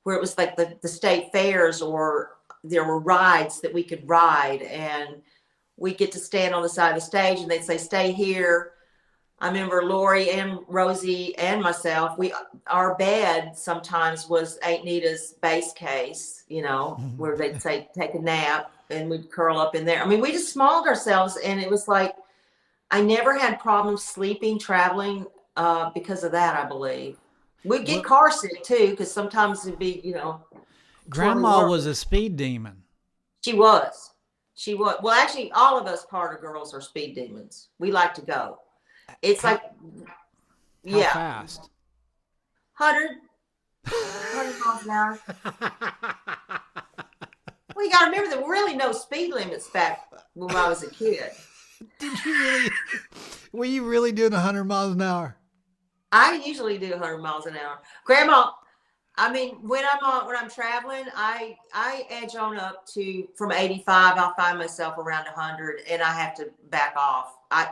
where it was like the state fairs, or there were rides that we could ride, and we get to stand on the side of the stage, and they'd say, stay here. I remember Lori and Rosie and myself, our bed sometimes was Aunt Nita's base case, where they'd say take a nap and we'd curl up in there. I mean, we just smalled ourselves, and it was like I never had problems sleeping, traveling because of that, I believe. We'd get car sick too, because sometimes it'd be, Grandma was a speed demon. She was. Well, actually, all of us Carter girls are speed demons. We like to go. It's How yeah. Fast? 100 miles an hour. Well, you got to remember there were really no speed limits back when I was a kid. Did you really? Were you really doing 100 miles an hour? I usually do 100 miles an hour. Grandma, I mean, when I'm traveling, I edge on up to from 85. I'll find myself around 100, and I have to back off. I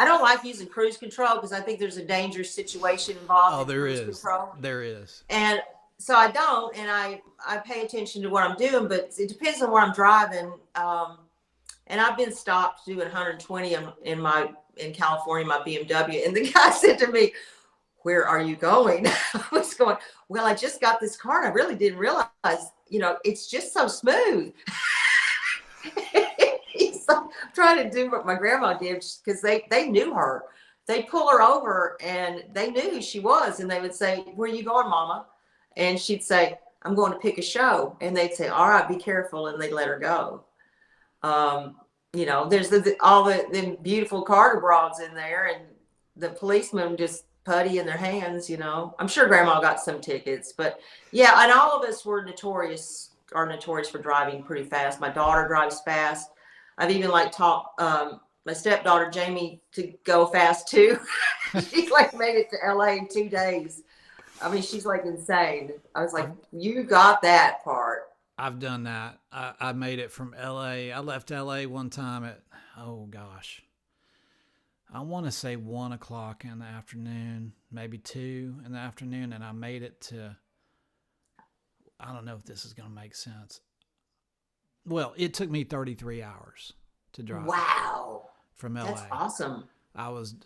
don't like using cruise control because I think there's a dangerous situation involved. Oh, in there cruise is. Control. There is. And so I don't, and I pay attention to what I'm doing, but it depends on where I'm driving. And I've been stopped doing 120 in California, my BMW, and the guy said to me, "Where are you going?" I was going, "Well, I just got this car, and I really didn't realize, it's just so smooth." He's like, trying to do what my grandma did, because they knew her. They'd pull her over, and they knew who she was, and they would say, "Where are you going, Mama?" And she'd say, "I'm going to pick a show." And they'd say, "All right, be careful," and they'd let her go. There's all the beautiful Carter broads in there, and the policemen just putty in their hands. I'm sure Grandma got some tickets, but yeah, and all of us are notorious for driving pretty fast. My daughter drives fast. I've even taught my stepdaughter Jamie to go fast too. She's made it to LA in 2 days. I mean, she's insane. I was like, you got that part. I've done that. I made it from LA. I left LA one time at, I want to say 1 o'clock in the afternoon, maybe 2 in the afternoon. And I made it to, I don't know if this is going to make sense. Well, it took me 33 hours to drive. Wow. From LA. That's awesome. I was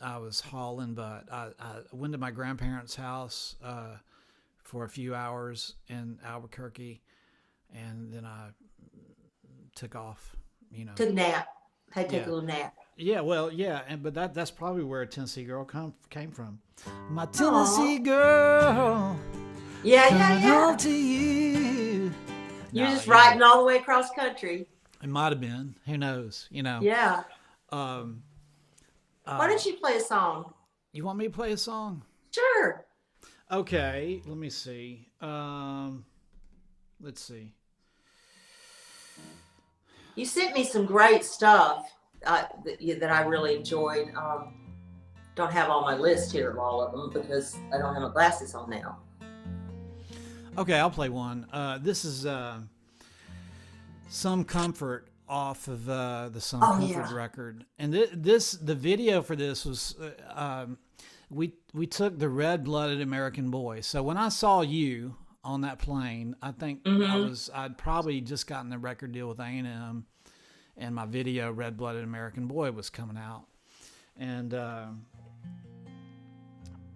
hauling, but I went to my grandparents' house for a few hours in Albuquerque. And then I took off, Took a nap. Had to take a little nap. Yeah, well, yeah, but that's probably where a Tennessee girl came from. My Tennessee girl. Yeah. Home to you. You're just riding all the way across country. It might have been. Who knows? Yeah. Why don't you play a song? You want me to play a song? Sure. Okay, let me see. Let's see. You sent me some great stuff that I really enjoyed. Don't have all my list here of all of them because I don't have my glasses on now. Okay, I'll play one. This is Some Comfort off of the Some Comfort record. And the video for this was, we took the Red-Blooded American Boy. So when I saw you on that plane, I think I'd probably just gotten a record deal with A&M, and my video Red-Blooded American Boy was coming out. And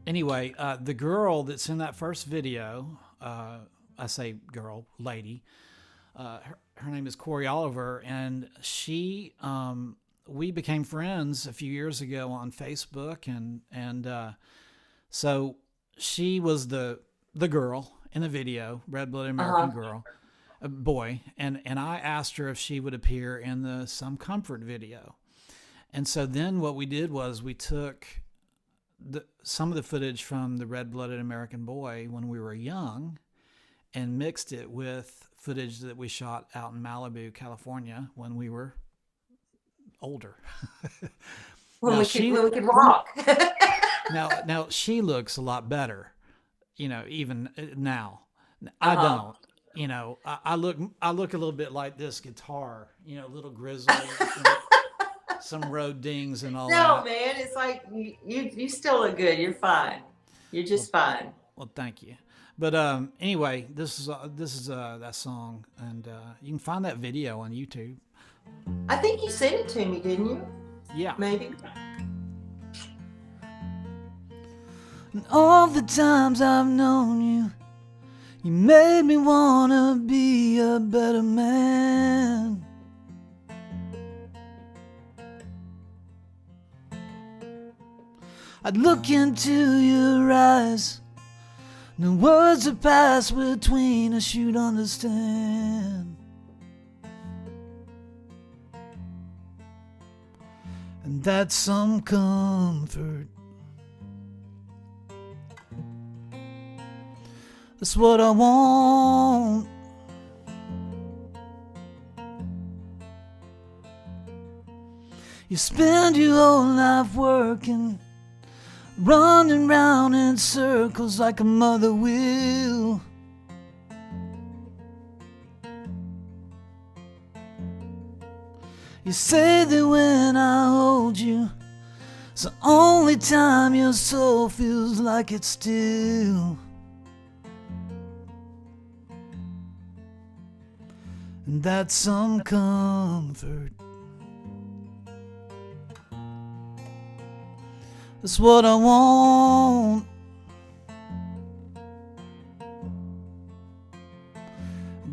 anyway, the girl that's in that first video, I say girl, lady, her name is Corey Oliver, and she, we became friends a few years ago on Facebook, and so she was the girl in the video, Red-Blooded American boy, and I asked her if she would appear in the Some Comfort video. And so then what we did was we took some of the footage from the Red-Blooded American Boy when we were young and mixed it with footage that we shot out in Malibu, California when we were older. When we could walk. Now she looks a lot better, even now. I don't. I look a little bit like this guitar, a little grizzly, some road dings and all that. No, man, it's like you still look good. You're fine. You're just fine. Well, thank you. But anyway, this is that song, and you can find that video on YouTube. I think you sent it to me, didn't you? Yeah. Maybe. And all the times I've known you, you made me wanna be a better man. I'd look into your eyes, no words that pass between us you'd understand. And that's some comfort. That's what I want. You spend your whole life working, running round in circles like a mother will. You say that when I hold you, it's the only time your soul feels like it's still. And that's some comfort. That's what I want.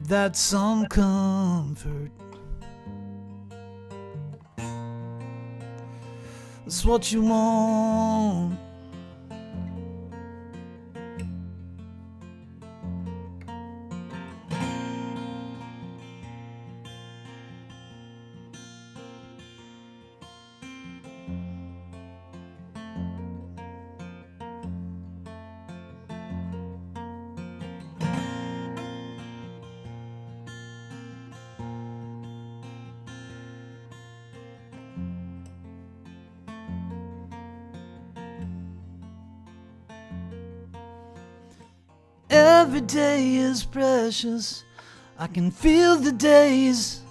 That's some comfort. That's what you want. Every day is precious. I can feel the days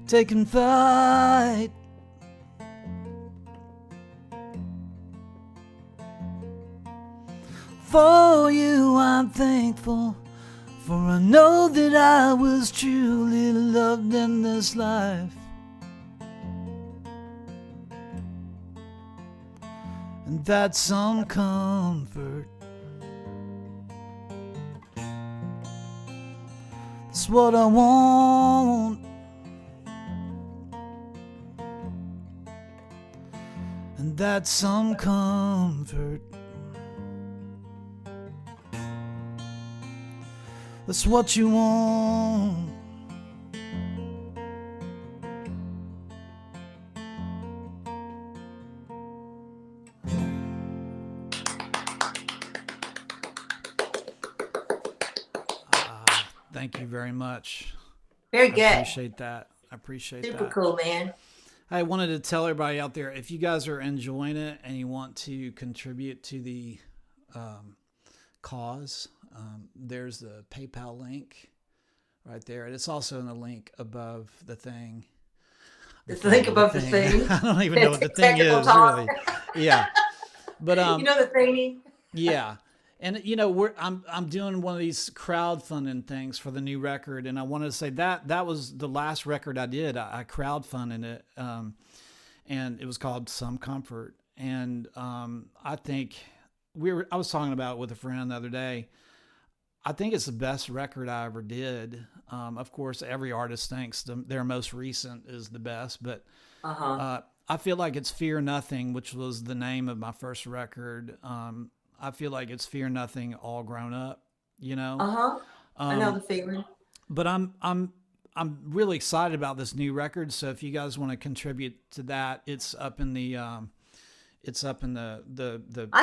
taking flight. For you I'm thankful, for I know that I was truly loved in this life. And that's some comfort. That's what I want. And that's some comfort. That's what you want. Thank you very much. Very good. I appreciate that. I appreciate that. Super cool, man. I wanted to tell everybody out there, if you guys are enjoying it and you want to contribute to the cause, there's the PayPal link right there. And it's also in the link above the thing. The link above the thing. I don't even know what the thing Technical is, talk. really. Yeah. But you know the thingy? yeah. And you know, I'm doing one of these crowdfunding things for the new record, and I wanted to say that was the last record I did. I crowdfunded it, and it was called Some Comfort. And I think I was talking about it with a friend the other day. I think it's the best record I ever did. Of course, every artist thinks their most recent is the best, but I feel like it's Fear Nothing, which was the name of my first record. I feel like it's Fear Nothing all grown up, you know? I know the feeling. But I'm really excited about this new record. So if you guys want to contribute to that, it's up in the I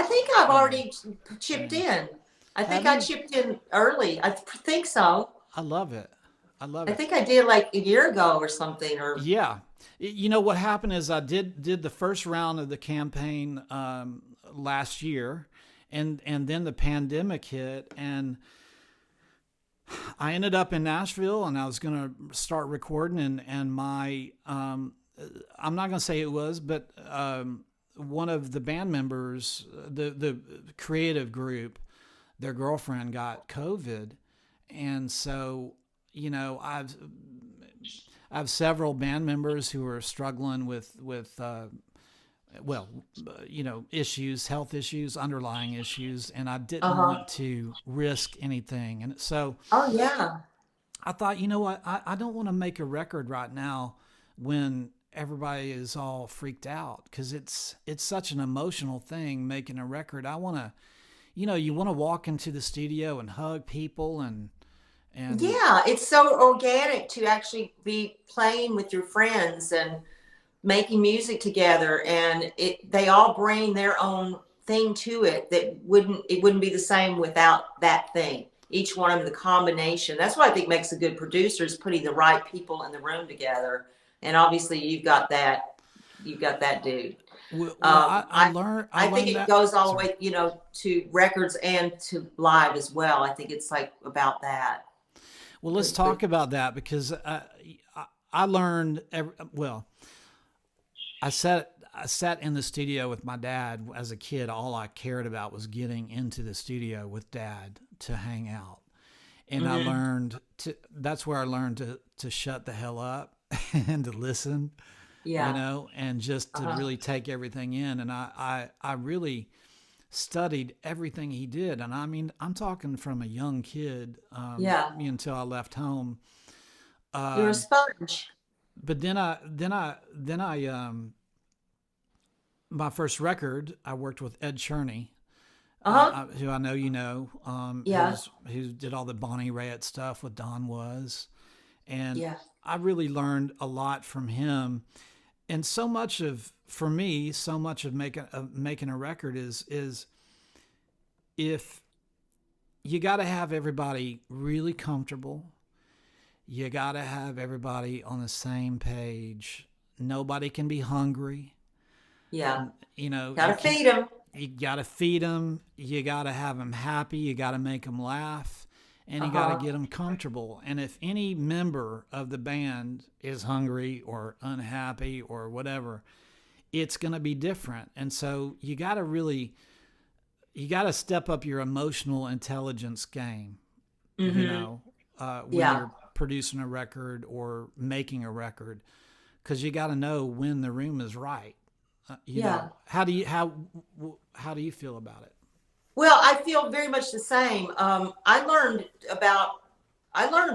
think I've already chipped in. I think I chipped in early. I think so. I love it. I think I did like a year ago or something. Or yeah. You know what happened is I did the first round of the campaign last year. And then the pandemic hit, and I ended up in Nashville, and I was going to start recording, and my I'm not going to say it was, but one of the band members, the creative group, their girlfriend got COVID, and so you know I have several band members who are struggling with well, issues, health issues, underlying issues, and I didn't Uh-huh. want to risk anything. And so Oh yeah. I thought, you know what, I don't want to make a record right now when everybody is all freaked out, because it's such an emotional thing making a record. I want to, you want to walk into the studio and hug people and Yeah, it's so organic to actually be playing with your friends and making music together, and they all bring their own thing to it that wouldn't be the same without that thing. Each one of them, the combination. That's what I think makes a good producer, is putting the right people in the room together. And obviously you've got that dude. well, I I think learned it that. goes all the Sorry. way, to records and to live as well. I think it's like about that. Well, let's talk about that, because I learned I sat in the studio with my dad as a kid. All I cared about was getting into the studio with dad to hang out. And I learned that's where I learned to shut the hell up and to listen, Yeah. and just to really take everything in. And I really studied everything he did. And I mean, I'm talking from a young kid, Yeah. until I left home. You're a sponge. But then my first record, I worked with Ed Cherney, Uh-huh. who I know Yeah. who did all the Bonnie Raitt stuff with Don Was, and Yeah. I really learned a lot from him. And for me, so much of making a record is if you got to have everybody really comfortable, you got to have everybody on the same page. Nobody can be hungry. Yeah. you Gotta feed them. You got to feed them. You got to have them happy. You got to make them laugh, and you got to get them comfortable. And if any member of the band is hungry or unhappy or whatever, it's going to be different. And so you got to step up your emotional intelligence game, when Yeah. you're producing a record or making a record, because you got to know when the room is right. How do you feel about it? Well, I feel very much the same. I learned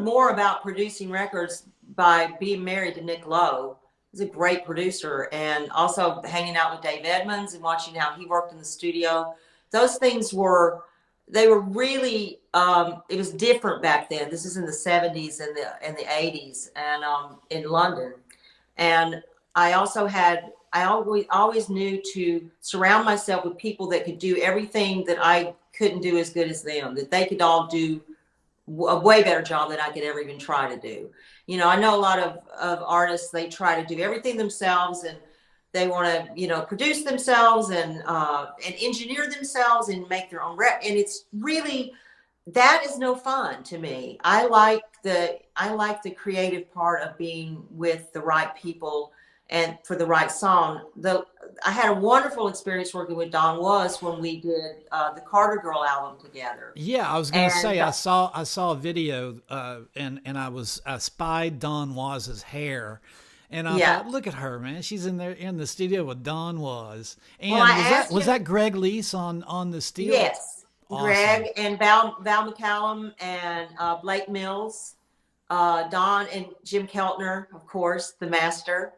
more about producing records by being married to Nick Lowe. He's a great producer, and also hanging out with Dave Edmunds and watching how he worked in the studio. Those things were really, it was different back then. This is in the 70s and the 80s, and in London. And I always knew to surround myself with people that could do everything that I couldn't do as good as them, that they could all do a way better job than I could ever even try to do. I know a lot of artists, they try to do everything themselves, and they want to, produce themselves and engineer themselves and make their own rep. And it's really, that is no fun to me. I like the creative part of being with the right people and for the right song. I had a wonderful experience working with Don Was when we did the Carter Girl album together. Yeah, I was going to say, I saw a video, and I spied Don Was's hair, and I thought, look at her, man, she's in the studio with Don Was. And was that Greg Leese on the steel? Yes, Awesome. Greg and Val McCallum and Blake Mills, Don and Jim Keltner, of course, the master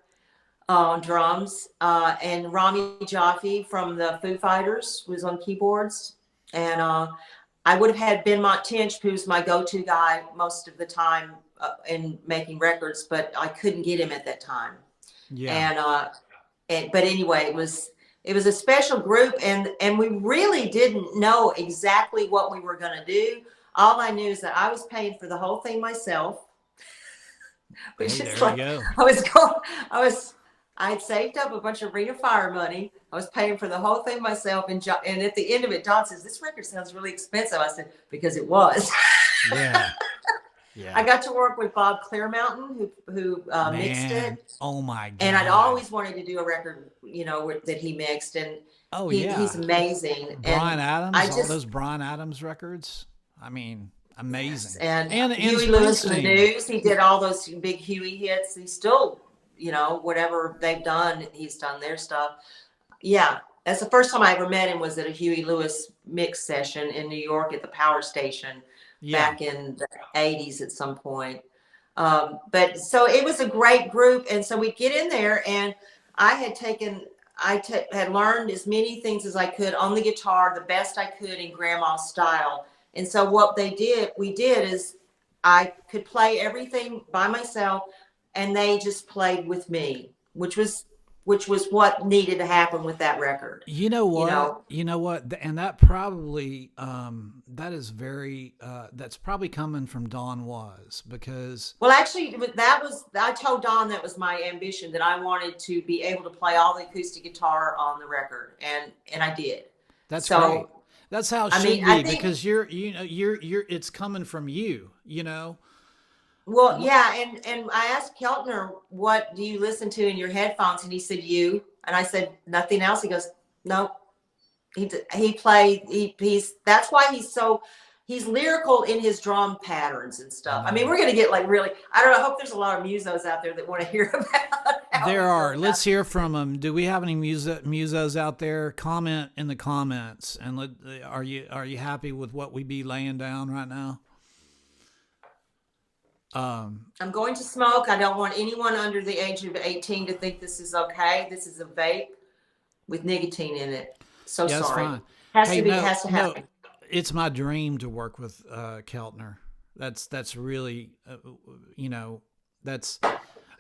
on drums, and Rami Jaffe from the Foo Fighters was on keyboards. And I would have had Ben Mott-Tinch, who's my go-to guy most of the time in making records, but I couldn't get him at that time. Yeah. But anyway, it was a special group, and we really didn't know exactly what we were going to do. All I knew is that I was paying for the whole thing myself. Which is like, I had saved up a bunch of Ring of Fire money. I was paying for the whole thing myself. And at the end of it, Don says, "This record sounds really expensive." I said, "Because it was." Yeah. Yeah. I got to work with Bob Clearmountain, who mixed it. Oh my God. And I'd always wanted to do a record, that he mixed. And he's amazing. Brian and Adams, all those Brian Adams records. I mean, amazing. Yes. And Huey Huey Lewis and the News. He did all those big Huey hits. He still, whatever they've done, he's done their stuff. yeah, that's the first time I ever met him was at a Huey Lewis mix session in New York at the Power Station Yeah. back in the 80s at some point. But so it was a great group. And so we get in there, and I had had learned as many things as I could on the guitar, the best I could in grandma's style. And so what we did is I could play everything by myself, and they just played with me, which was what needed to happen with that record. You know what? You know? You know what? And that probably that is very that's probably coming from Don Was, because Well, actually, I told Don that was my ambition, that I wanted to be able to play all the acoustic guitar on the record, and I did. that's So, great. That's how it I should mean, be, I think, because you're it's coming from you, you know. well, yeah, and I asked Keltner, what do you listen to in your headphones? And he said, you. And I said, nothing else. He goes, no. That's why he's lyrical in his drum patterns and stuff. I mean, we're gonna get like really, I don't know, I hope there's a lot of musos out there that want to hear about how There are. Let's hear from them. Do we have any musos out there? Comment in the comments, and are you happy with what we be laying down right now? I'm going to smoke. I don't want anyone under the age of 18 to think this is okay. This is a vape with nicotine in it. So Yeah, sorry. fine. Has Hey, to be. no, Has to happen. it's my dream to work with Keltner. That's really that's.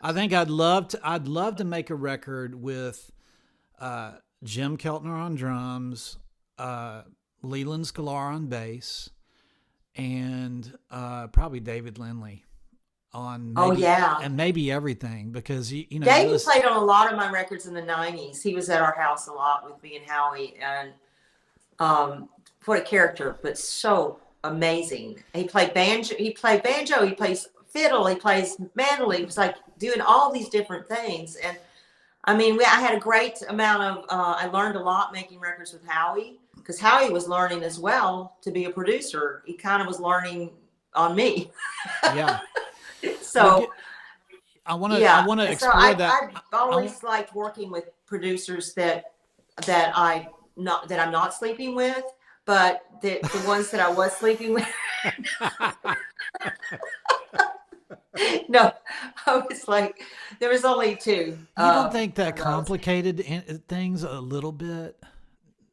I think I'd love to make a record with Jim Keltner on drums, Leland Sklar on bass, and probably David Lindley on and maybe everything, because David played on a lot of my records in the 90s. He was at our house a lot with me and Howie, and what a character, but so amazing. He played banjo, he plays fiddle, he plays mandolin. He was like doing all these different things. And I mean, I had a great amount of I learned a lot making records with Howie, because Howie was learning as well to be a producer. He kind of was learning on me. Yeah. So I want to explore that. I've always liked working with producers that I'm not sleeping with, but the ones that I was sleeping with. No, I was like, there was only two. You don't think that complicated things a little bit?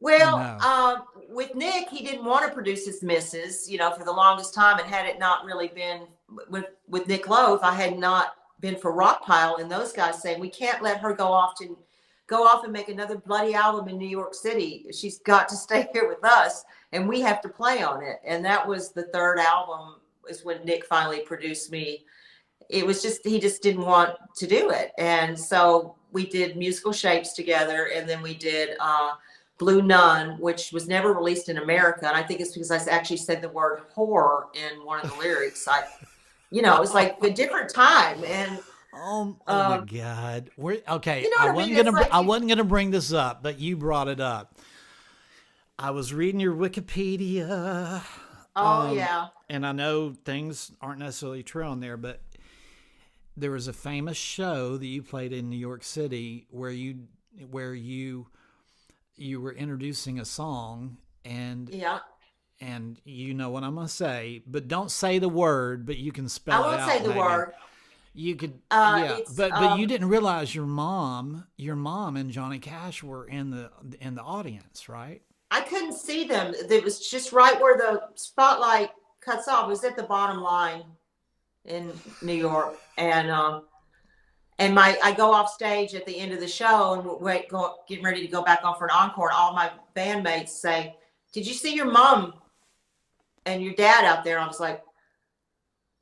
Well, with Nick, he didn't want to produce his misses, for the longest time. And had it not really been with Nick Lowe, I had not been for Rockpile and those guys saying, we can't let her go off and make another bloody album in New York City. She's got to stay here with us, and we have to play on it. And that was the third album, is when Nick finally produced me. It was just, he just didn't want to do it. And so we did Musical Shapes together, and then we did Blue Nun, which was never released in America. And I think it's because I actually said the word horror in one of the lyrics. It was like a different time. And oh my God. Okay. You know what I wasn't gonna bring this up, but you brought it up. I was reading your Wikipedia. Oh yeah. And I know things aren't necessarily true on there, but there was a famous show that you played in New York City where you were introducing a song, and yeah. And you know what I'm gonna say, but don't say the word, but you can spell it out. I won't say the word. You could, but you didn't realize your mom and Johnny Cash were in the audience, right? I couldn't see them. It was just right where the spotlight cuts off. It was at the bottom line in New York, and I go off stage at the end of the show, and getting ready to go back on for an encore. And all my bandmates say, "Did you see your mom and your dad out there?" And I was like,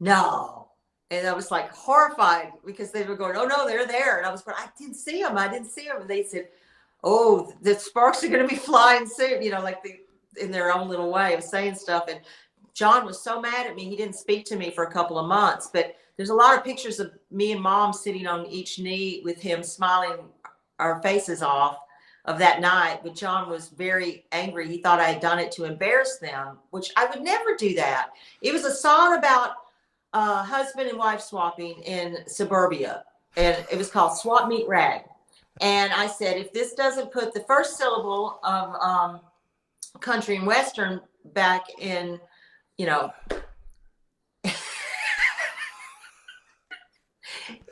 "No." And I was like horrified, because they were going, "Oh no, they're there." And I was going, "I didn't see them. And they said, "Oh, the sparks are going to be flying soon." In their own little way of saying stuff. And John was so mad at me. He didn't speak to me for a couple of months, but there's a lot of pictures of me and Mom sitting on each knee with him smiling our faces off of that night. But John was very angry. He thought I had done it to embarrass them, which I would never do that. It was a song about husband and wife swapping in suburbia, and it was called Swap Meet Rag. And I said, if this doesn't put the first syllable of country and western back in, you know.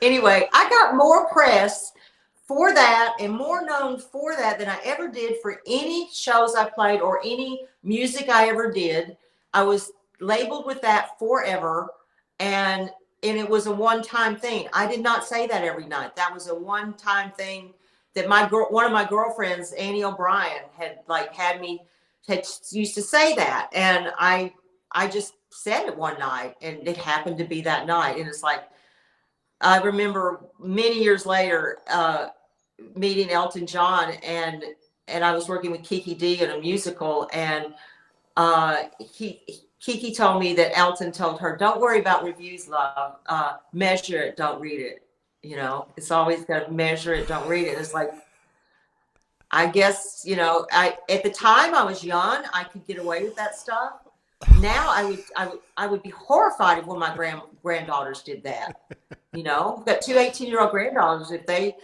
Anyway, I got more press for that and more known for that than I ever did for any shows I played or any music I ever did. I was labeled with that forever, and it was a one-time thing. I did not say that every night. That was a one-time thing that one of my girlfriends, Annie O'Brien, had used to say that, and I just said it one night, and it happened to be that night, and it's like, I remember many years later meeting Elton John, and I was working with Kiki D in a musical, and Kiki told me that Elton told her, "Don't worry about reviews, love. Measure it, don't read it. You know, it's always got to measure it, don't read it." It's like, I guess, you know, at the time I was young, I could get away with that stuff. Now I would be horrified if one of my granddaughters did that. You know, I've got two 18-year-old granddaughters. If they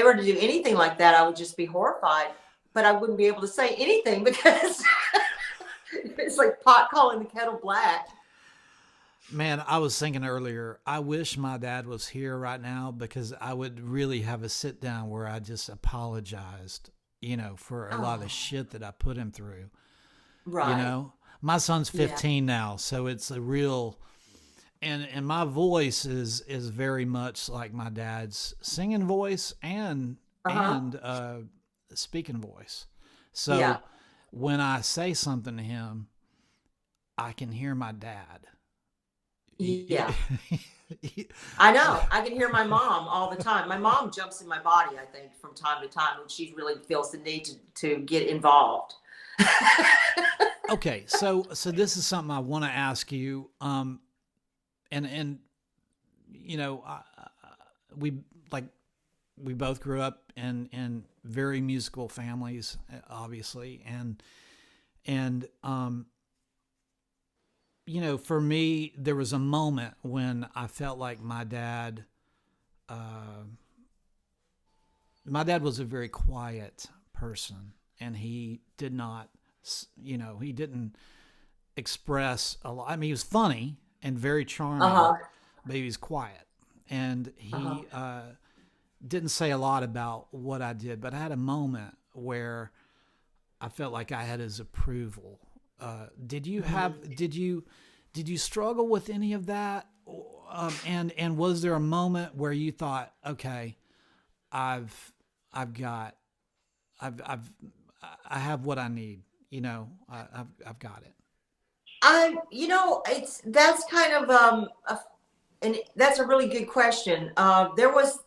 were to do anything like that, I would just be horrified. But I wouldn't be able to say anything because it's like pot calling the kettle black. Man, I was thinking earlier, I wish my dad was here right now because I would really have a sit down where I just apologized, you know, for a lot of the shit that I put him through. Right. You know, my son's 15 now, so it's a real, and my voice is very much like my dad's singing voice and speaking voice. So when I say something to him, I can hear my dad. Yeah. I know. I can hear my mom all the time. My mom jumps in my body, I think, from time to time when she really feels the need to get involved. Okay, so this is something I want to ask you. And you know, we both grew up in very musical families, obviously, and you know, for me, there was a moment when I felt like my dad was a very quiet person, and he did not, you know, he didn't express a lot. I mean, he was funny and very charming, but he was quiet, and he didn't say a lot about what I did. But I had a moment where I felt like I had his approval. Did you struggle with any of that? And was there a moment where you thought, okay, I have what I need, you know, I've got it. You know, that's kind of, and that's a really good question. There was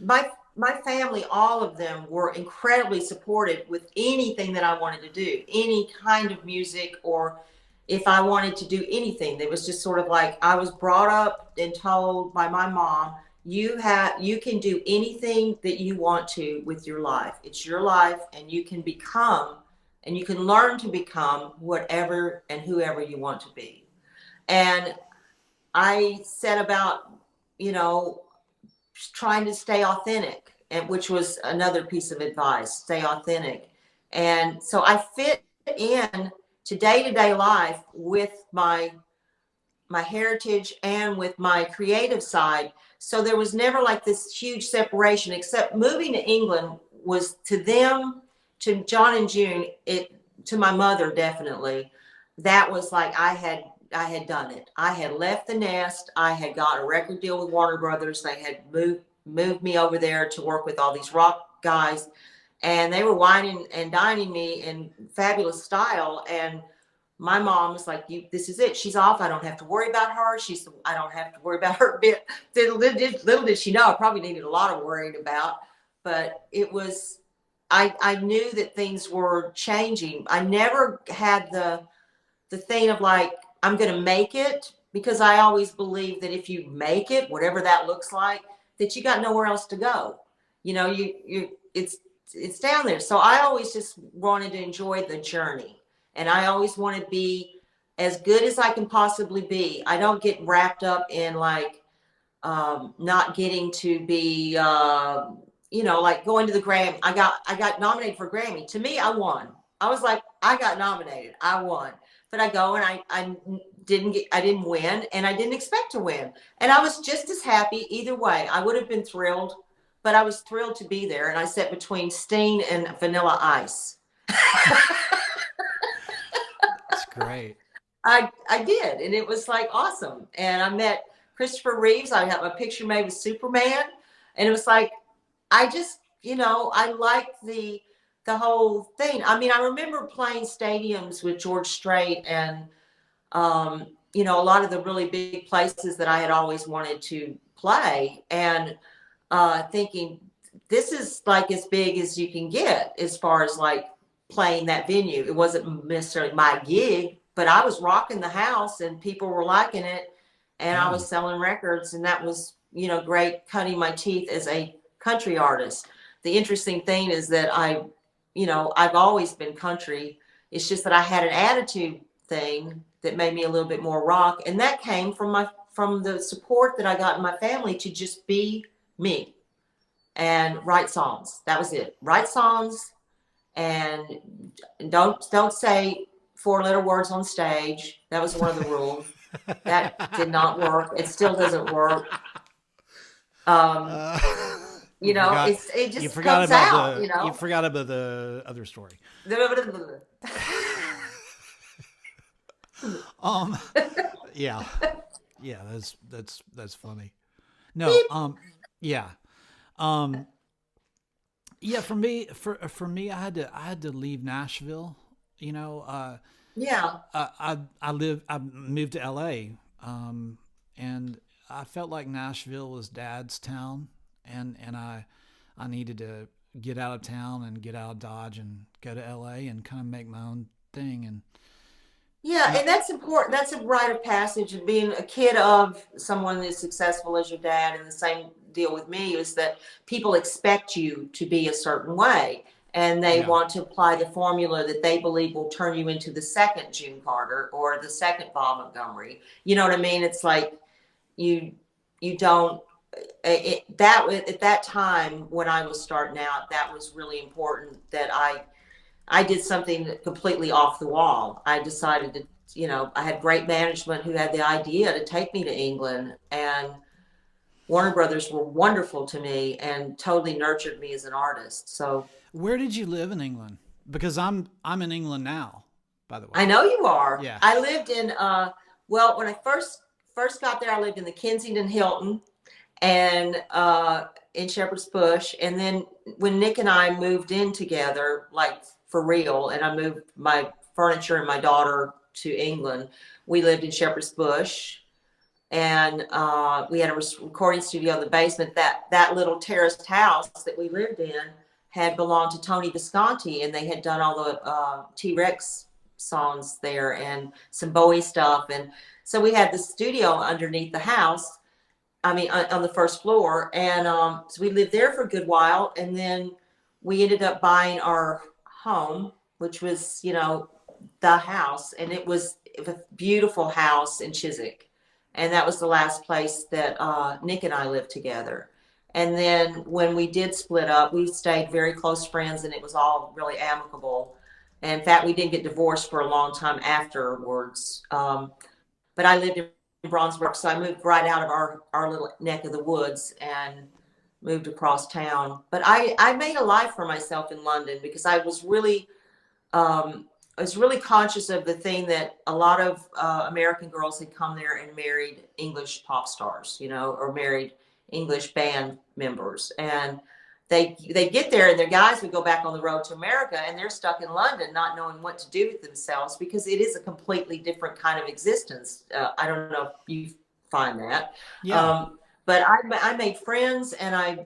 my family, all of them were incredibly supportive with anything that I wanted to do, any kind of music, or if I wanted to do anything. It was just sort of like, I was brought up and told by my mom, you can do anything that you want to with your life. It's your life, and you can become, and you can learn to become whatever and whoever you want to be. And I set about, you know, trying to stay authentic, and which was another piece of advice, stay authentic. And so I fit in to day-to-day life with my heritage and with my creative side. So there was never like this huge separation, except moving to England was, to them, to John and June, to my mother, definitely, that was like I had done it. I had left the nest. I had got a record deal with Warner Brothers. They had moved me over there to work with all these rock guys, and they were wining and dining me in fabulous style. And my mom was like, this is it. She's off. I don't have to worry about her. I don't have to worry about her bit. Little did she know I probably needed a lot of worrying about, but it was, I knew that things were changing. I never had the thing of like, I'm going to make it, because I always believe that if you make it, whatever that looks like, that you got nowhere else to go. You know, it's down there. So I always just wanted to enjoy the journey, and I always want to be as good as I can possibly be. I don't get wrapped up in like not getting to be you know, like going to the Grammy. I got nominated for a Grammy. To me, I won. I was like, I got nominated. I won. But I go and I didn't win, and I didn't expect to win. And I was just as happy either way. I would have been thrilled, but I was thrilled to be there. And I sat between Sting and Vanilla Ice. That's great. I did, and it was like awesome. And I met Christopher Reeves. I have a picture made with Superman, and it was like, I just, you know, I liked the whole thing. I mean, I remember playing stadiums with George Strait and, you know, a lot of the really big places that I had always wanted to play, and thinking this is like as big as you can get as far as like playing that venue. It wasn't necessarily my gig, but I was rocking the house and people were liking it, and I was selling records, and that was, you know, great, cutting my teeth as a country artist. The interesting thing is that I've always been country. It's just that I had an attitude thing that made me a little bit more rock, and that came from the support that I got in my family to just be me and write songs. That was it. Write songs, and don't say 4-letter words on stage. That was one of the rules. That did not work. It still doesn't work. You know, it just comes out, you know. You forgot about the other story. Yeah. Yeah, that's funny. No, yeah. Yeah, for me I had to leave Nashville, you know. Yeah. I moved to LA, and I felt like Nashville was Dad's town, and I needed to get out of town and get out of Dodge and go to LA and kind of make my own thing. And yeah, and that's important. That's a rite of passage of being a kid of someone as successful as your dad. And the same deal with me is that people expect you to be a certain way, and they want to apply the formula that they believe will turn you into the second June Carter or the second Bob Montgomery. You know what I mean? It's like you don't. At that time when I was starting out, that was really important that I did something completely off the wall. I decided to, you know, I had great management who had the idea to take me to England, and Warner Brothers were wonderful to me and totally nurtured me as an artist. So where did you live in England? Because I'm in England now, by the way. I know you are. Yeah. I lived in well, when I first got there, I lived in the Kensington Hilton and in Shepherd's Bush. And then when Nick and I moved in together, like for real, and I moved my furniture and my daughter to England, we lived in Shepherd's Bush, and we had a recording studio in the basement. That little terraced house that we lived in had belonged to Tony Visconti, and they had done all the T-Rex songs there and some Bowie stuff. And so we had the studio underneath the house, I mean, on the first floor. And so we lived there for a good while. And then we ended up buying our home, which was, you know, the house. And it was a beautiful house in Chiswick. And that was the last place that Nick and I lived together. And then when we did split up, we stayed very close friends, and it was all really amicable. And in fact, we didn't get divorced for a long time afterwards. But I lived in Brownsburg, so I moved right out of our little neck of the woods and moved across town. But I made a life for myself in London because I was really conscious of the thing that a lot of American girls had come there and married English pop stars, you know, or married English band members. And they get there, and their guys would go back on the road to America, and they're stuck in London not knowing what to do with themselves because it is a completely different kind of existence. I don't know if you find that. Yeah. But I made friends, and I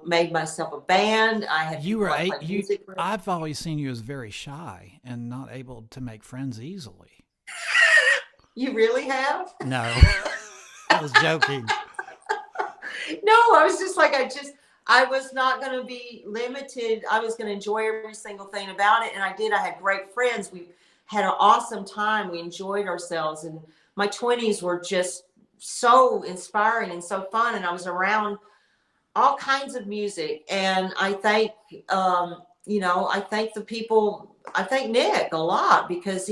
made myself a band. I had music. I've always seen you as very shy and not able to make friends easily. You really have? No, I was joking. No, I was just like, I was not going to be limited. I was going to enjoy every single thing about it. And I did. I had great friends. We had an awesome time. We enjoyed ourselves. And my 20s were just so inspiring and so fun. And I was around all kinds of music. And I thank, I thank the people. I thank Nick a lot because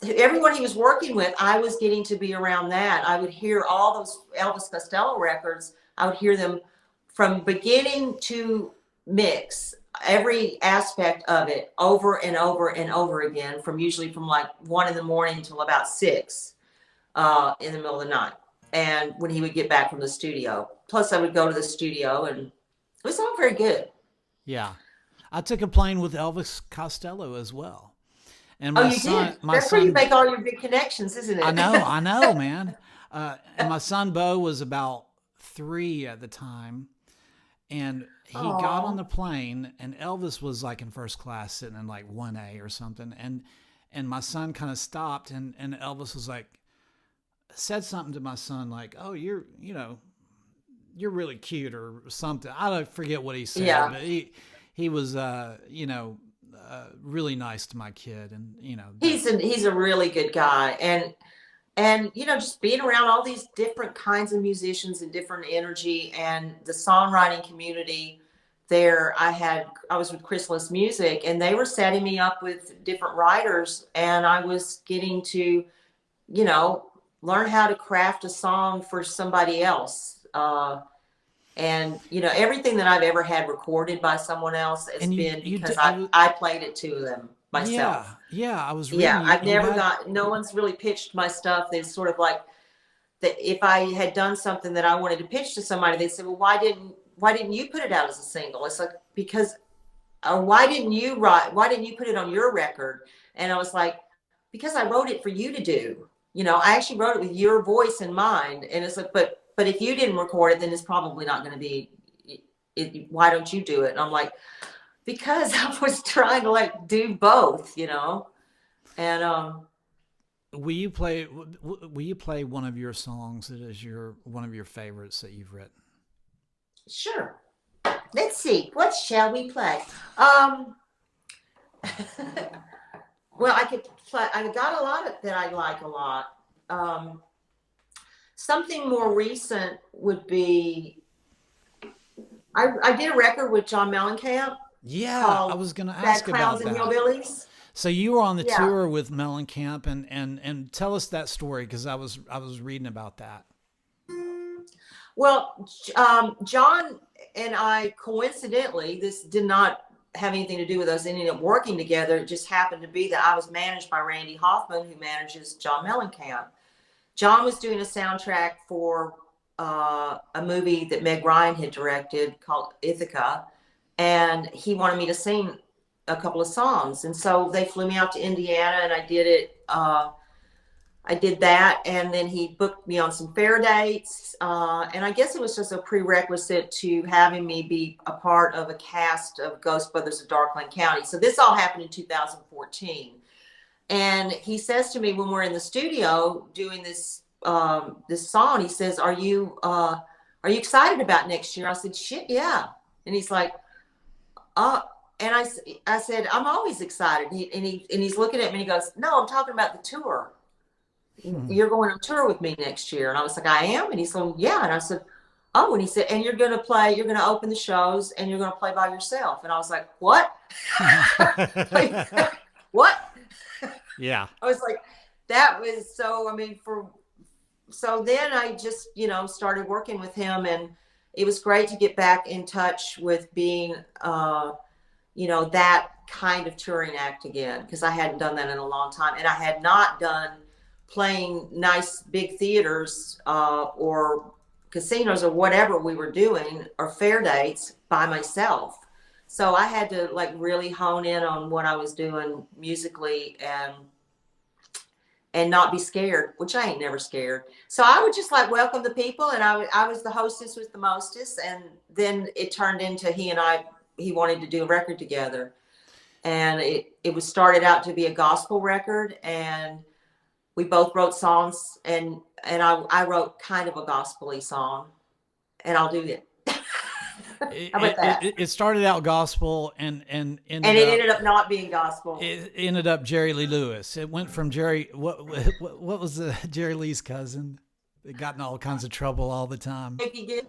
everyone he was working with, I was getting to be around that. I would hear all those Elvis Costello records. I would hear them from beginning to mix, every aspect of it over and over and over again, usually from like 1 a.m. until about 6 in the middle of the night. And when he would get back from the studio, plus I would go to the studio, and it was all very good. Yeah. I took a plane with Elvis Costello as well. And you did? That's where you make all your big connections, isn't it? I know, man. And my son Bo was about 3 at the time. And he got on the plane, and Elvis was like in first class, sitting in like 1A or something. And my son kind of stopped, and Elvis was like, said something to my son like, "Oh, you're really cute," or something. I don't forget what he said, but he was, really nice to my kid, and he's a really good guy, and just being around all these different kinds of musicians and different energy, and the songwriting community there. I was with Chrysalis Music, and they were setting me up with different writers, and I was getting to, learn how to craft a song for somebody else. And everything that I've ever had recorded by someone else has been because I played it to them myself. Yeah, I was reading. Yeah, I've never no one's really pitched my stuff. They sort of like that. If I had done something that I wanted to pitch to somebody, they'd say, "Well, why didn't you put it out as a single?" It's like, because, why didn't you put it on your record? And I was like, because I wrote it for you to do. I actually wrote it with your voice in mind. And it's like, but if you didn't record it, then it's probably not going to be it. Why don't you do it? And I'm like, because I was trying to like do both, and will you play one of your songs that is one of your favorites that you've written? Sure. Let's see. What shall we play? Well, I could play. I've got a lot that I like a lot. Something more recent would be, I did a record with John Mellencamp. Yeah, I was going to ask about that. Bad Clowns and Hillbillies. So you were on the tour with Mellencamp, and tell us that story, because I was reading about that. Well, John and I, coincidentally, this did not have anything to do with us ending up working together. It just happened to be that I was managed by Randy Hoffman, who manages John Mellencamp. John was doing a soundtrack for a movie that Meg Ryan had directed called Ithaca, and he wanted me to sing a couple of songs. And so they flew me out to Indiana, and I did it. I did that, and then he booked me on some fair dates. And I guess it was just a prerequisite to having me be a part of a cast of Ghost Brothers of Darkland County. So this all happened in 2014. And he says to me when we're in the studio doing this song, he says, "Are you excited about next year?" I said, "Shit, yeah." And he's like, and I said, "I'm always excited." And he's looking at me and he goes, "No, I'm talking about the tour. You're going on tour with me next year." And I was like, "I am?" And he's like, "Yeah." And I said, "Oh," and he said, "And you're going to open the shows, and you're going to play by yourself." And I was like, "What?" What? Yeah. I was like, that was so, so then I just, started working with him, and it was great to get back in touch with being, that kind of touring act again, because I hadn't done that in a long time. And I had not done playing nice big theaters or casinos or whatever we were doing, or fair dates by myself. So I had to like really hone in on what I was doing musically and not be scared, which I ain't never scared. So I would just like welcome the people, and I was the hostess with the mostest. And then it turned into he wanted to do a record together. And it was started out to be a gospel record, and we both wrote songs, and I wrote kind of a gospel-y song, and I'll do it. How about that? It started out gospel and it ended up not being gospel. It ended up Jerry Lee Lewis. It went from Jerry. What was Jerry Lee's cousin? It got in all kinds of trouble all the time. Mickey did.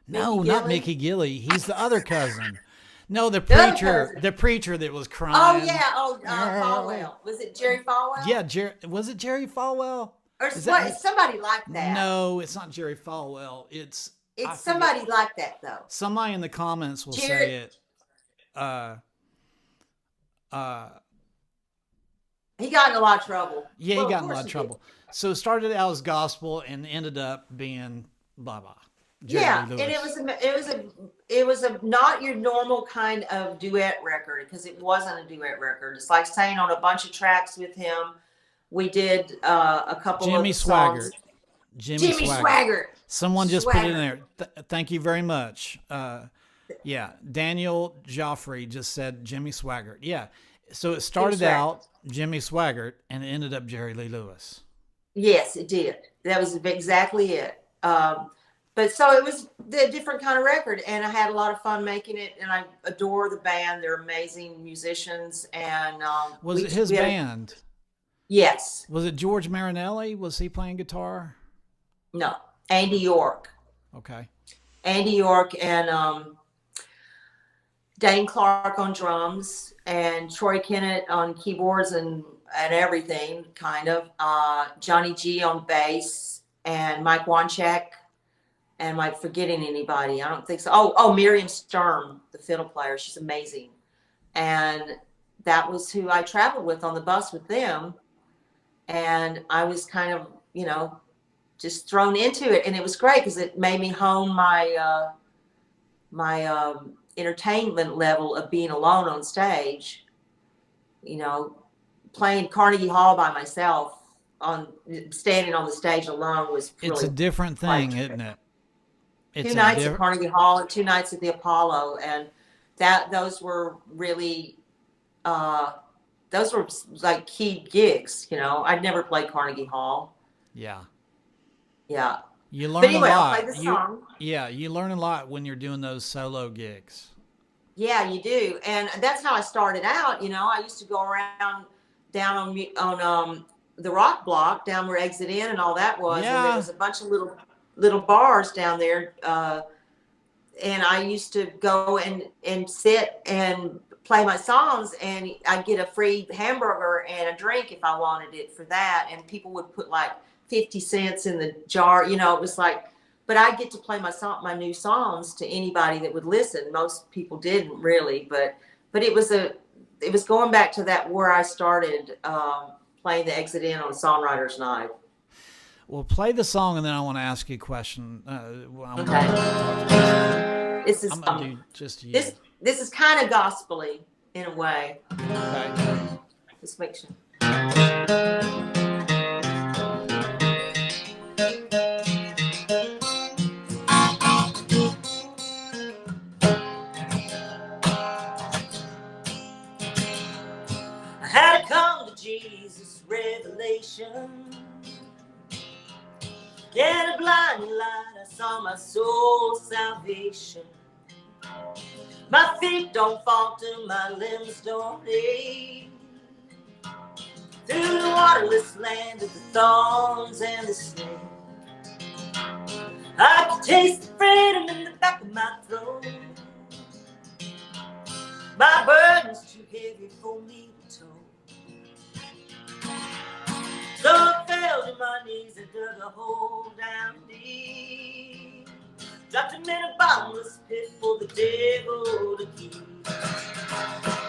No, Mickey not Gilley? Mickey Gilley. He's the other cousin. No, the The other preacher. cousin. The preacher that was Oh crying. yeah. Oh, Falwell. Was it Jerry Falwell? Yeah, was it Jerry Falwell? Or Is what? that It's somebody like that. No, it's not Jerry Falwell. I It's forget. somebody like that though. Somebody in the comments will Jerry- say it. He got in a lot of trouble. Yeah, Well, he got in a course lot of he trouble. So it started out as gospel and ended up being blah blah. did. Jerry Yeah, Lee and Lewis. it was a not your normal kind of duet record because it wasn't a duet record. It's like saying on a bunch of tracks with him. We did a couple Jimmy of songs. Swaggart. Jimmy Swaggart. Swaggart. Someone just put it in Swaggart. there. Thank you very much. Yeah, Daniel Joffrey just said Jimmy Swaggart. Yeah, so it started Swaggart. out Jimmy Swaggart and it ended up Jerry Lee Lewis. Yes, it did. That was exactly it. But so it was a different kind of record, and I had a lot of fun making it. And I adore the band; they're amazing musicians. And Was it his band? Yes. Was it George Marinelli? Was he playing guitar? No, Andy York. Okay. Andy York and Dane Clark on drums, and Troy Kennett on keyboards and everything, kind of. Johnny G on bass, and Mike Wanchak. Am I forgetting anybody? I don't think so. Oh, Miriam Sturm, the fiddle player. She's amazing. And that was who I traveled with on the bus with them. And I was kind of, just thrown into it. And it was great because it made me hone my entertainment level of being alone on stage. Playing Carnegie Hall by myself, standing on the stage alone was really It's a different thing, isn't it? It's 2 nights at Carnegie Hall and 2 nights at the Apollo, and those were really those were like key gigs. I'd never played Carnegie Hall. Yeah. You learn But anyway, a lot. I'll play the song. You learn a lot when you're doing those solo gigs. Yeah, you do, and that's how I started out. I used to go around down on the Rock Block, down where Exit In and all that was, and there was a bunch of little bars down there, and I used to go and sit and play my songs, and I'd get a free hamburger and a drink if I wanted it for that, and people would put like 50 cents in the jar. It was like, but I get to play my new songs to anybody that would listen. Most people didn't really, but it was going back to that where I started playing the Exit In on Songwriters Night. Well, play the song, and then I want to ask you a question. Okay. This is I'm gonna do just you. This is kind of gospel-y in a way. Okay. Just make sure. I had to come to Jesus revelation. In a blinding light, I saw my soul's salvation. My feet don't falter, my limbs don't ache. Through the waterless land of the thorns and the snake, I can taste the freedom in the back of my throat. My burden's too heavy for me to tow. So I fell to my knees and dug a hole down deep. Dropped him in a bottomless pit for the devil to keep.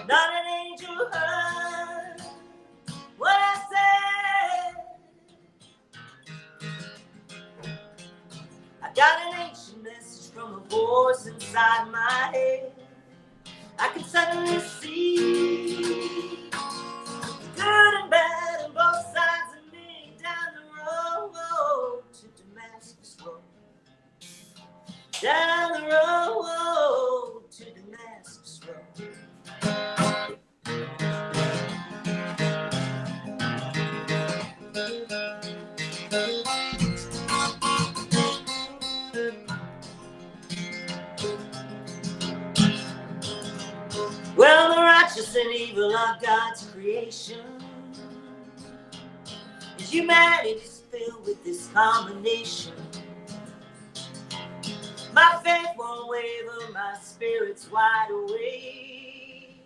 Not an angel heard what I said. I got an ancient message from a voice inside my head. I can suddenly see good and bad on both sides of me down the road to Damascus Road. Down the road to Damascus Road. Well, the righteous and evil are God's creation. And humanity's filled with this combination. My faith waver, my spirit's wide awake.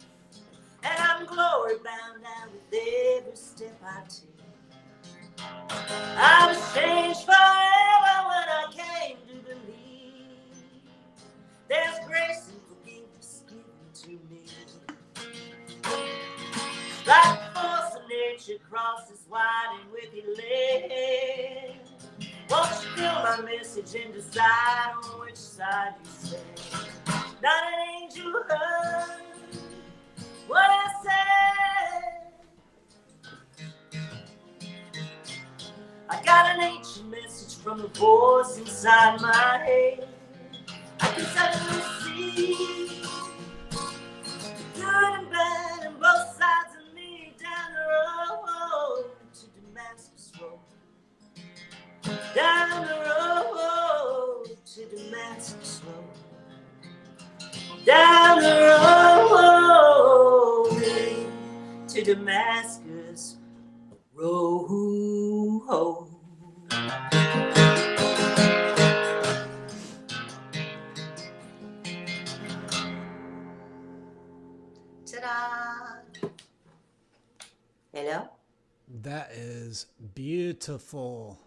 And I'm glory bound now with every step I take. I was changed forever when I came to believe there's grace and forgiveness given to me. Like the force of nature crosses wide and wicked land. Won't you feel my message and decide on which side you stand? Not an angel heard what I said. I got an ancient message from the voice inside my head. I can suddenly see the good and bad and both sides of me down the road to Damascus Road. Down the road to Damascus Road. Down the road to Damascus Road. Ta-da! Hello? That is beautiful.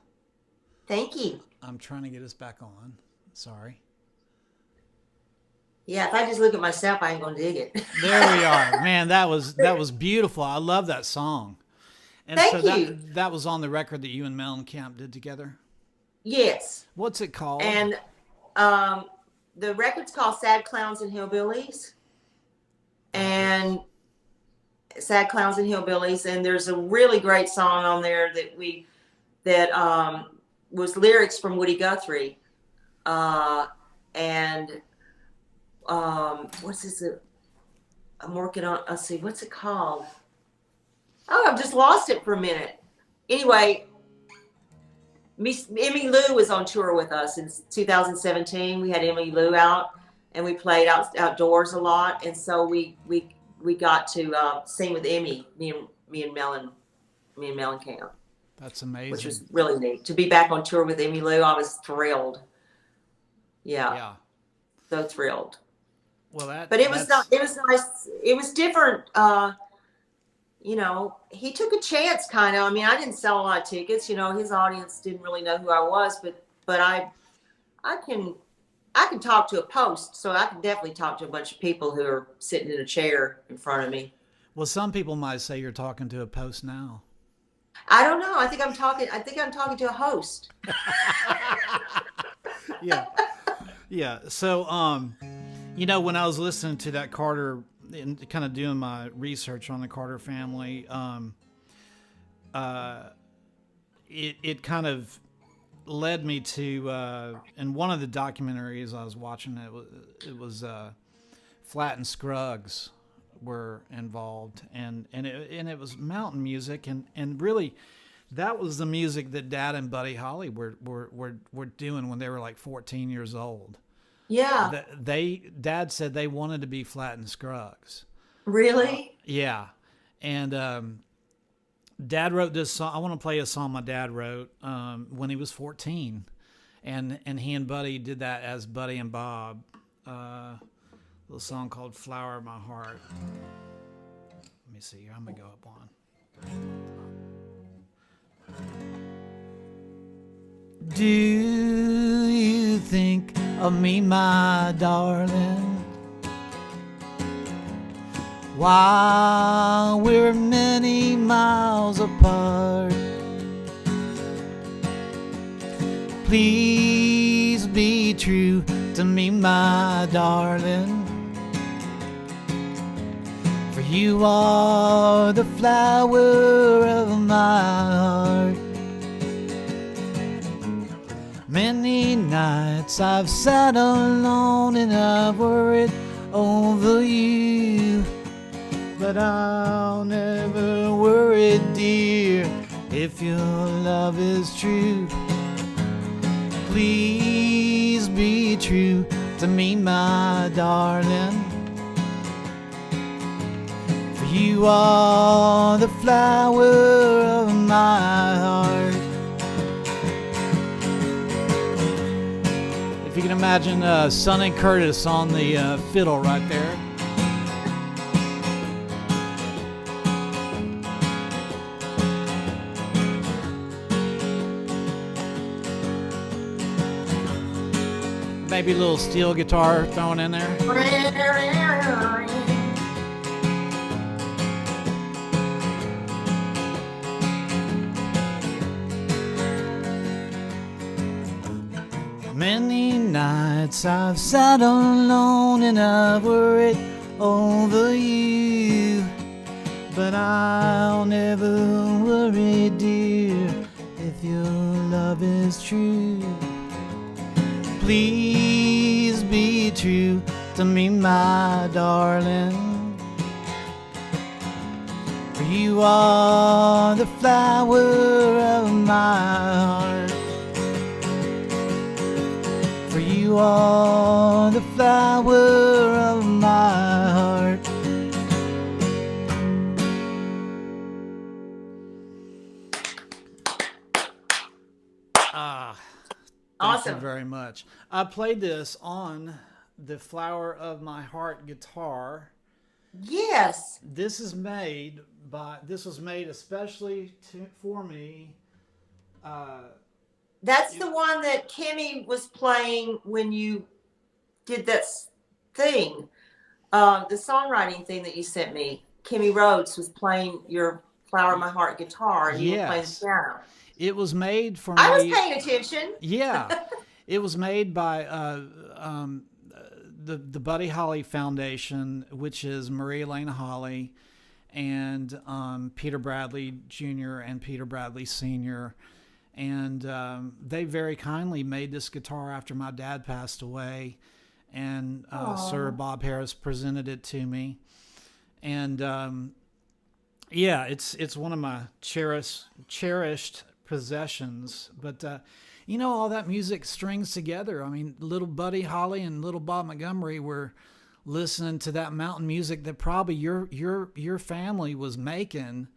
Thank you. I'm trying to get us back on. Sorry. Yeah, if I just look at myself, I ain't gonna dig it. There we are. Man, that was beautiful. I love that song. And Thank so you. that was on the record that you and Mellencamp did together? Yes. What's it called? And the record's called Sad Clowns and Hillbillies. And Sad Clowns and Hillbillies. And there's a really great song on there that was lyrics from Woody Guthrie. What's this? I'm working on, let's see, what's it called? Oh, I've just lost it for a minute. Anyway, Emmy Lou was on tour with us in 2017. We had Emmy Lou out, and we played outdoors a lot. And so we got to sing with Emmy, me and Mellencamp. That's amazing. Which was really neat. To be back on tour with Emmy Lou, I was thrilled. Yeah. So thrilled. Well, but it was nice. It was different. He took a chance, kind of. I mean, I didn't sell a lot of tickets. His audience didn't really know who I was, but I can talk to a post, so I can definitely talk to a bunch of people who are sitting in a chair in front of me. Well, some people might say you're talking to a post now. I don't know. I think I'm talking to a host. Yeah. Yeah. So, when I was listening to that Carter and kind of doing my research on the Carter family, it kind of led me to, in one of the documentaries I was watching, it was Flatt and Scruggs were involved, and it was mountain music, and really that was the music that Dad and Buddy Holly were doing when they were like 14 years old. Yeah. Dad said they wanted to be Flatt and Scruggs. Really? Yeah. And Dad wrote this song. I want to play a song my dad wrote when he was 14, and he and Buddy did that as Buddy and Bob. A little song called "Flower of My Heart." Let me see here. I'm gonna go up one. Do you think of me, my darling, while we're many miles apart? Please be true to me, my darling, for you are the flower of my heart. Many nights I've sat alone and I've worried over you, but I'll never worry, dear, if your love is true. Please be true to me, my darling, for you are the flower of my heart. If you can imagine Sonny Curtis on the fiddle right there. Maybe a little steel guitar thrown in there. Many nights I've sat alone and I've worried over you, but I'll never worry, dear, if your love is true. Please be true to me, my darling, for you are the flower of my heart. For you are the flower of my heart. Thank you very much. I played this on the Flower of My Heart guitar. Yes. This was made especially for me. That's the one that Kimmy was playing when you did that thing, the songwriting thing that you sent me. Kimmy Rhodes was playing your Flower of My Heart guitar, and you were playing the piano. It was made for me. I was paying attention. Yeah. It was made by the Buddy Holly Foundation, which is Marie Elena Holly and Peter Bradley Jr. and Peter Bradley Sr. And they very kindly made this guitar after my dad passed away. And Sir Bob Harris presented it to me. And yeah, it's one of my cherished possessions. But you know, all that music strings together. I mean, little Buddy Holly and little Bob Montgomery were listening to that mountain music that probably your family was making,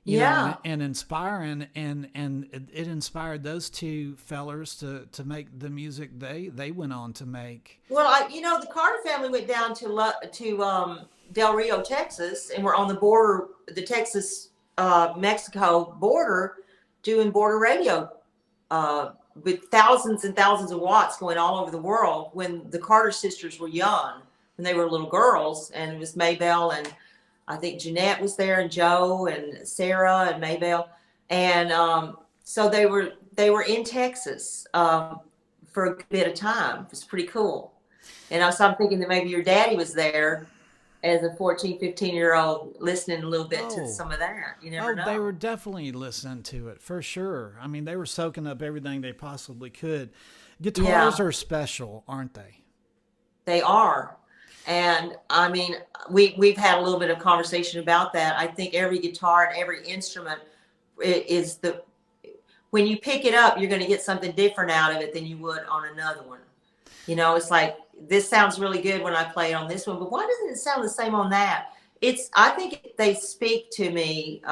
you know, and inspiring, and it inspired those two fellers to make the music they went on to make. Well, the Carter family went down to Del Rio, Texas, and we're on the border, the Texas Mexico border, doing border radio with thousands and thousands of watts going all over the world when the Carter sisters were young, when they were little girls. And it was Maybelle, and I think Jeanette was there, and Joe and Sarah and Maybelle. And so they were in Texas for a good bit of time. It was pretty cool. And I'm thinking that maybe your daddy was there as a 14, 15-year-old listening a little bit to some of that. You never know. They were definitely listening to it, for sure. I mean, they were soaking up everything they possibly could. Guitars are special, aren't they? They are. And I mean, we've had a little bit of conversation about that. I think every guitar and every instrument is when you pick it up, you're going to get something different out of it than you would on another one. You know, it's like, this sounds really good when I play it on this one, but why doesn't it sound the same on that? I think they speak to me.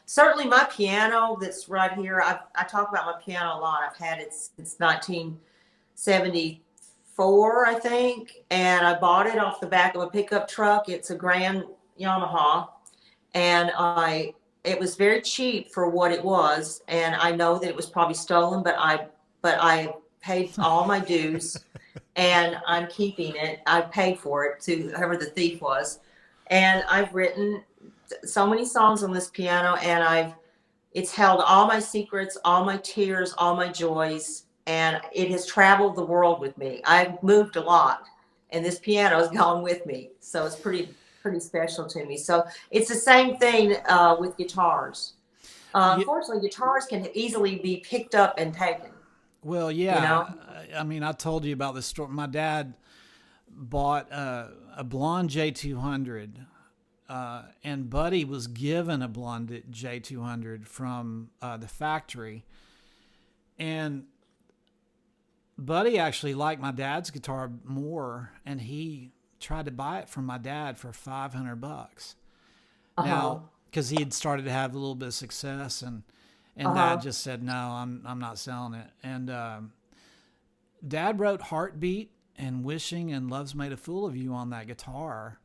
Certainly my piano that's right here, I talk about my piano a lot. I've had it since 1974, I think, and I bought it off the back of a pickup truck. It's a Grand Yamaha, and it was very cheap for what it was, and I know that it was probably stolen, but I paid all my dues. And I'm keeping it. I paid for it to whoever the thief was. And I've written so many songs on this piano, and it's held all my secrets, all my tears, all my joys, and it has traveled the world with me. I've moved a lot, and this piano has gone with me. So it's pretty special to me. So it's the same thing with guitars. Unfortunately, guitars can easily be picked up and taken. Well, yeah. You know? I mean, I told you about this story. My dad bought a blonde J200, and Buddy was given a blonde J200 from the factory. And Buddy actually liked my dad's guitar more, and he tried to buy it from my dad for $500. Now, because he had started to have a little bit of success, and Dad just said, no, I'm not selling it. And Dad wrote Heartbeat and Wishing and Love's Made a Fool of You on that guitar.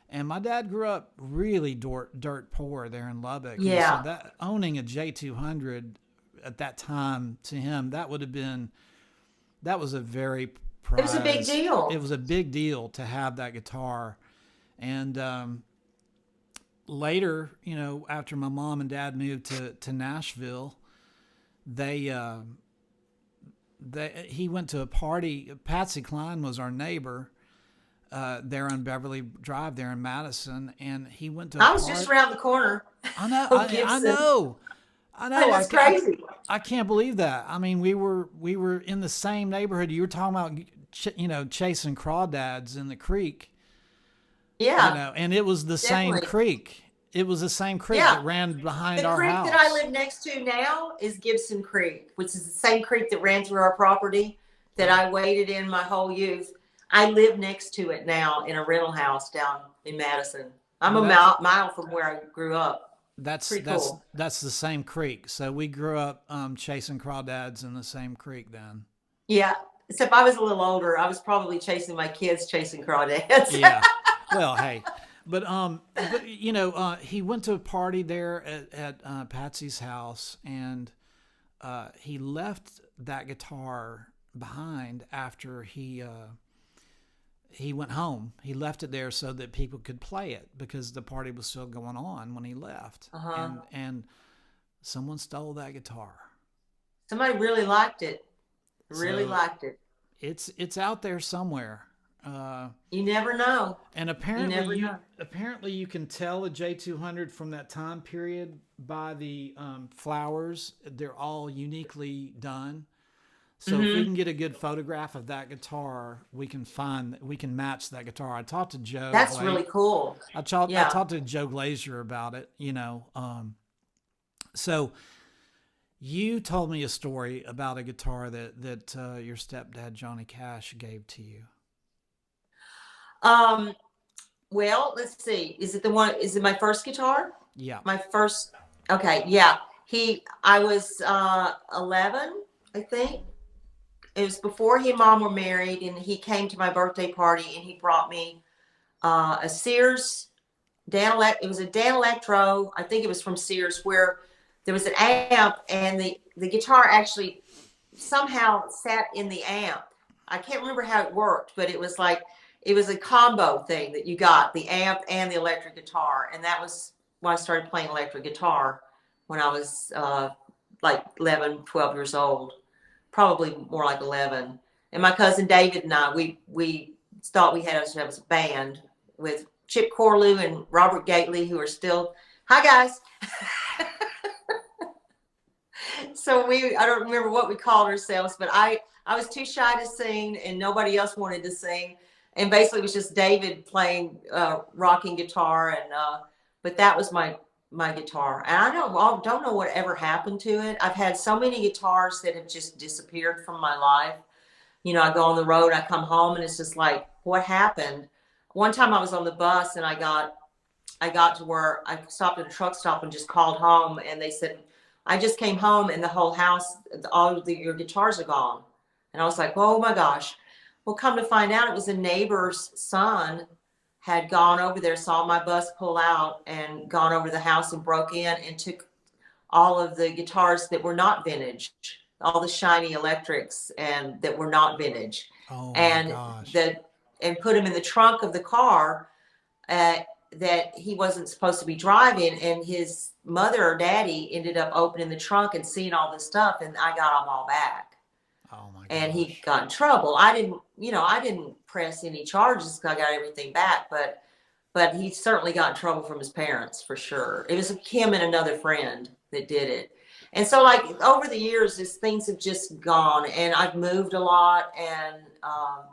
And my dad grew up really dirt poor there in Lubbock. Yeah. And so that owning a J200 at that time to him, that was a very It was a big deal. It was a big deal to have that guitar. And later, after my mom and dad moved to Nashville, he went to a party. Patsy Cline was our neighbor there on Beverly Drive there in Madison, and he went to. I was just around the corner. I know. I know. That's crazy. I can't believe that. I mean, we were in the same neighborhood. You were talking about, chasing crawdads in the creek. Yeah. And it was the same creek. It was the same creek that ran behind our house. The creek that I live next to now is Gibson Creek, which is the same creek that ran through our property that I waded in my whole youth. I live next to it now in a rental house down in Madison. I'm a mile from where I grew up. That's cool. That's the same creek. So we grew up chasing crawdads in the same creek then. Yeah, except I was a little older. I was probably chasing my kids chasing crawdads. Yeah. Well, hey. But he went to a party there at Patsy's house, and he left that guitar behind after he went home. He left it there so that people could play it because the party was still going on when he left. Uh-huh. And someone stole that guitar. Somebody really liked it. Liked it. It's out there somewhere. You never know. And apparently you can tell a J200 from that time period by the flowers. They're all uniquely done. So if we can get a good photograph of that guitar, we can match that guitar. I talked to Joe. That's really cool. I talked to Joe Glazier about it, So you told me a story about a guitar that your stepdad, Johnny Cash, gave to you. Well, let's see. Is it my first guitar? Yeah. My first. Okay. Yeah. I was 11, I think. It was before he and Mom were married, and he came to my birthday party, and he brought me a Sears it was a Dan Electro. I think it was from Sears, where there was an amp, and the guitar actually somehow sat in the amp. I can't remember how it worked, but it was a combo thing that you got, the amp and the electric guitar. And that was when I started playing electric guitar when I was 11, 12 years old, probably more like 11. And my cousin David and I, we thought we had a band with Chip Corlew and Robert Gately, who are still, hi guys. So I don't remember what we called ourselves, but I was too shy to sing and nobody else wanted to sing. And basically it was just David playing rocking guitar. And but that was my guitar. And I don't know what ever happened to it. I've had so many guitars that have just disappeared from my life. I go on the road, I come home, and it's just like, what happened? One time I was on the bus and I got to where I stopped at a truck stop and just called home, and they said, I just came home and the whole house, your guitars are gone. And I was like, oh my gosh. Well, come to find out, it was a neighbor's son had gone over there, saw my bus pull out, and gone over the house and broke in and took all of the guitars that were not vintage, all the shiny electrics and that were not vintage. Oh and my gosh. And put them in the trunk of the car that he wasn't supposed to be driving. And his mother or daddy ended up opening the trunk and seeing all this stuff, and I got them all back. Oh my gosh. And he got in trouble. I didn't press any charges because I got everything back, but he certainly got in trouble from his parents for sure. It was him and another friend that did it. And so over the years, things have just gone, and I've moved a lot, and I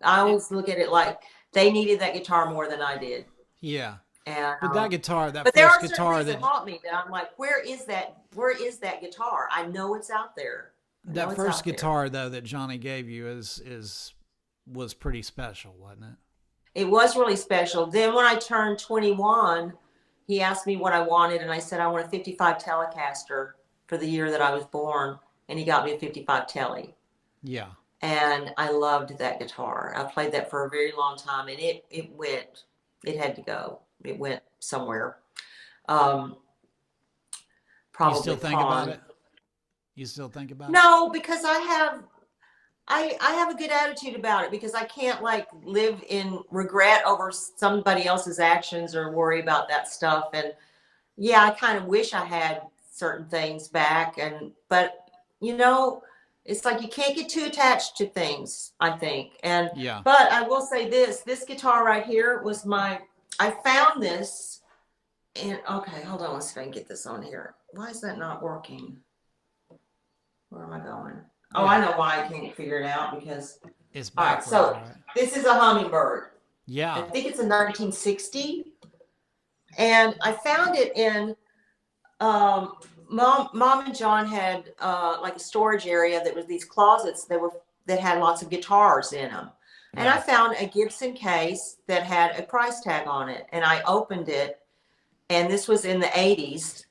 always look at it like they needed that guitar more than I did. Yeah. And but that guitar, that but there first are guitar certain things that haunt me. That I'm like, where is that guitar? I know it's out there. That first guitar though that Johnny gave you was pretty special, wasn't it? It was really special. Then when I turned 21, he asked me what I wanted, and I said I want a 55 Telecaster for the year that I was born, and he got me a 55 Tele. Yeah. And I loved that guitar. I played that for a very long time, and it had to go. It went somewhere. Um, You still Probably think about pawned. it? You still think about it? No, because I have a good attitude about it, because I can't like live in regret over somebody else's actions or worry about that stuff. And yeah, I kind of wish I had certain things back, but you know, it's like you can't get too attached to things, I think. And Yeah. but I will say this guitar right here was I found this, and okay, hold on, let's see if I can get this on here. Why is that not working? Where am I going? Oh, Yeah. I know why I can't figure it out, because It's all right, backwards, so right? this is a hummingbird. I Yeah. think it's a 1960, and I found it in um, Mom and John had like a storage area that was these closets that had lots of guitars in them, and I Yeah. found a Gibson case that had a price tag on it, and I opened it, and this was in the 80s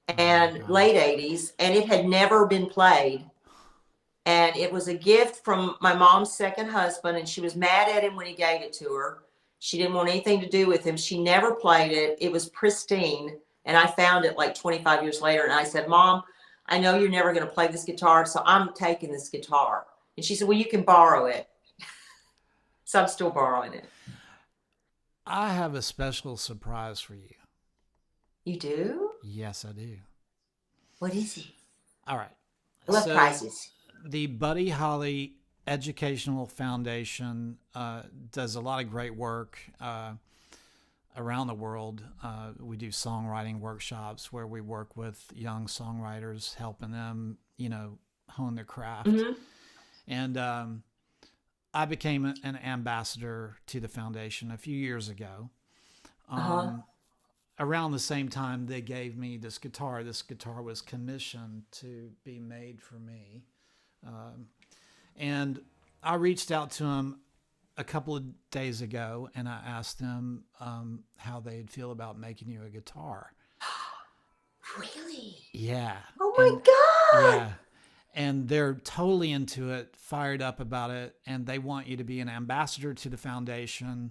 Oh my and gosh. late 80s, and it had never been played. And it was a gift from my mom's second husband, and she was mad at him when he gave it to her. She didn't want anything to do with him. She never played it. It was pristine. And I found it like 25 years later. And I said, Mom, I know you're never going to play this guitar, so I'm taking this guitar. And she said, well, you can borrow it. So I'm still borrowing it. I have a special surprise for you. You do? Yes, I do. What is it? All right. I love So prizes. the Buddy Holly Educational Foundation does a lot of great work around the world. We do songwriting workshops where we work with young songwriters, helping them, hone their craft. Mm-hmm. And I became an ambassador to the foundation a few years ago. Around the same time they gave me this guitar. This guitar was commissioned to be made for me. And I reached out to him a couple of days ago, and I asked them how they'd feel about making you a guitar. Really? Yeah. Oh my God. Yeah. And they're totally into it, fired up about it, and they want you to be an ambassador to the foundation.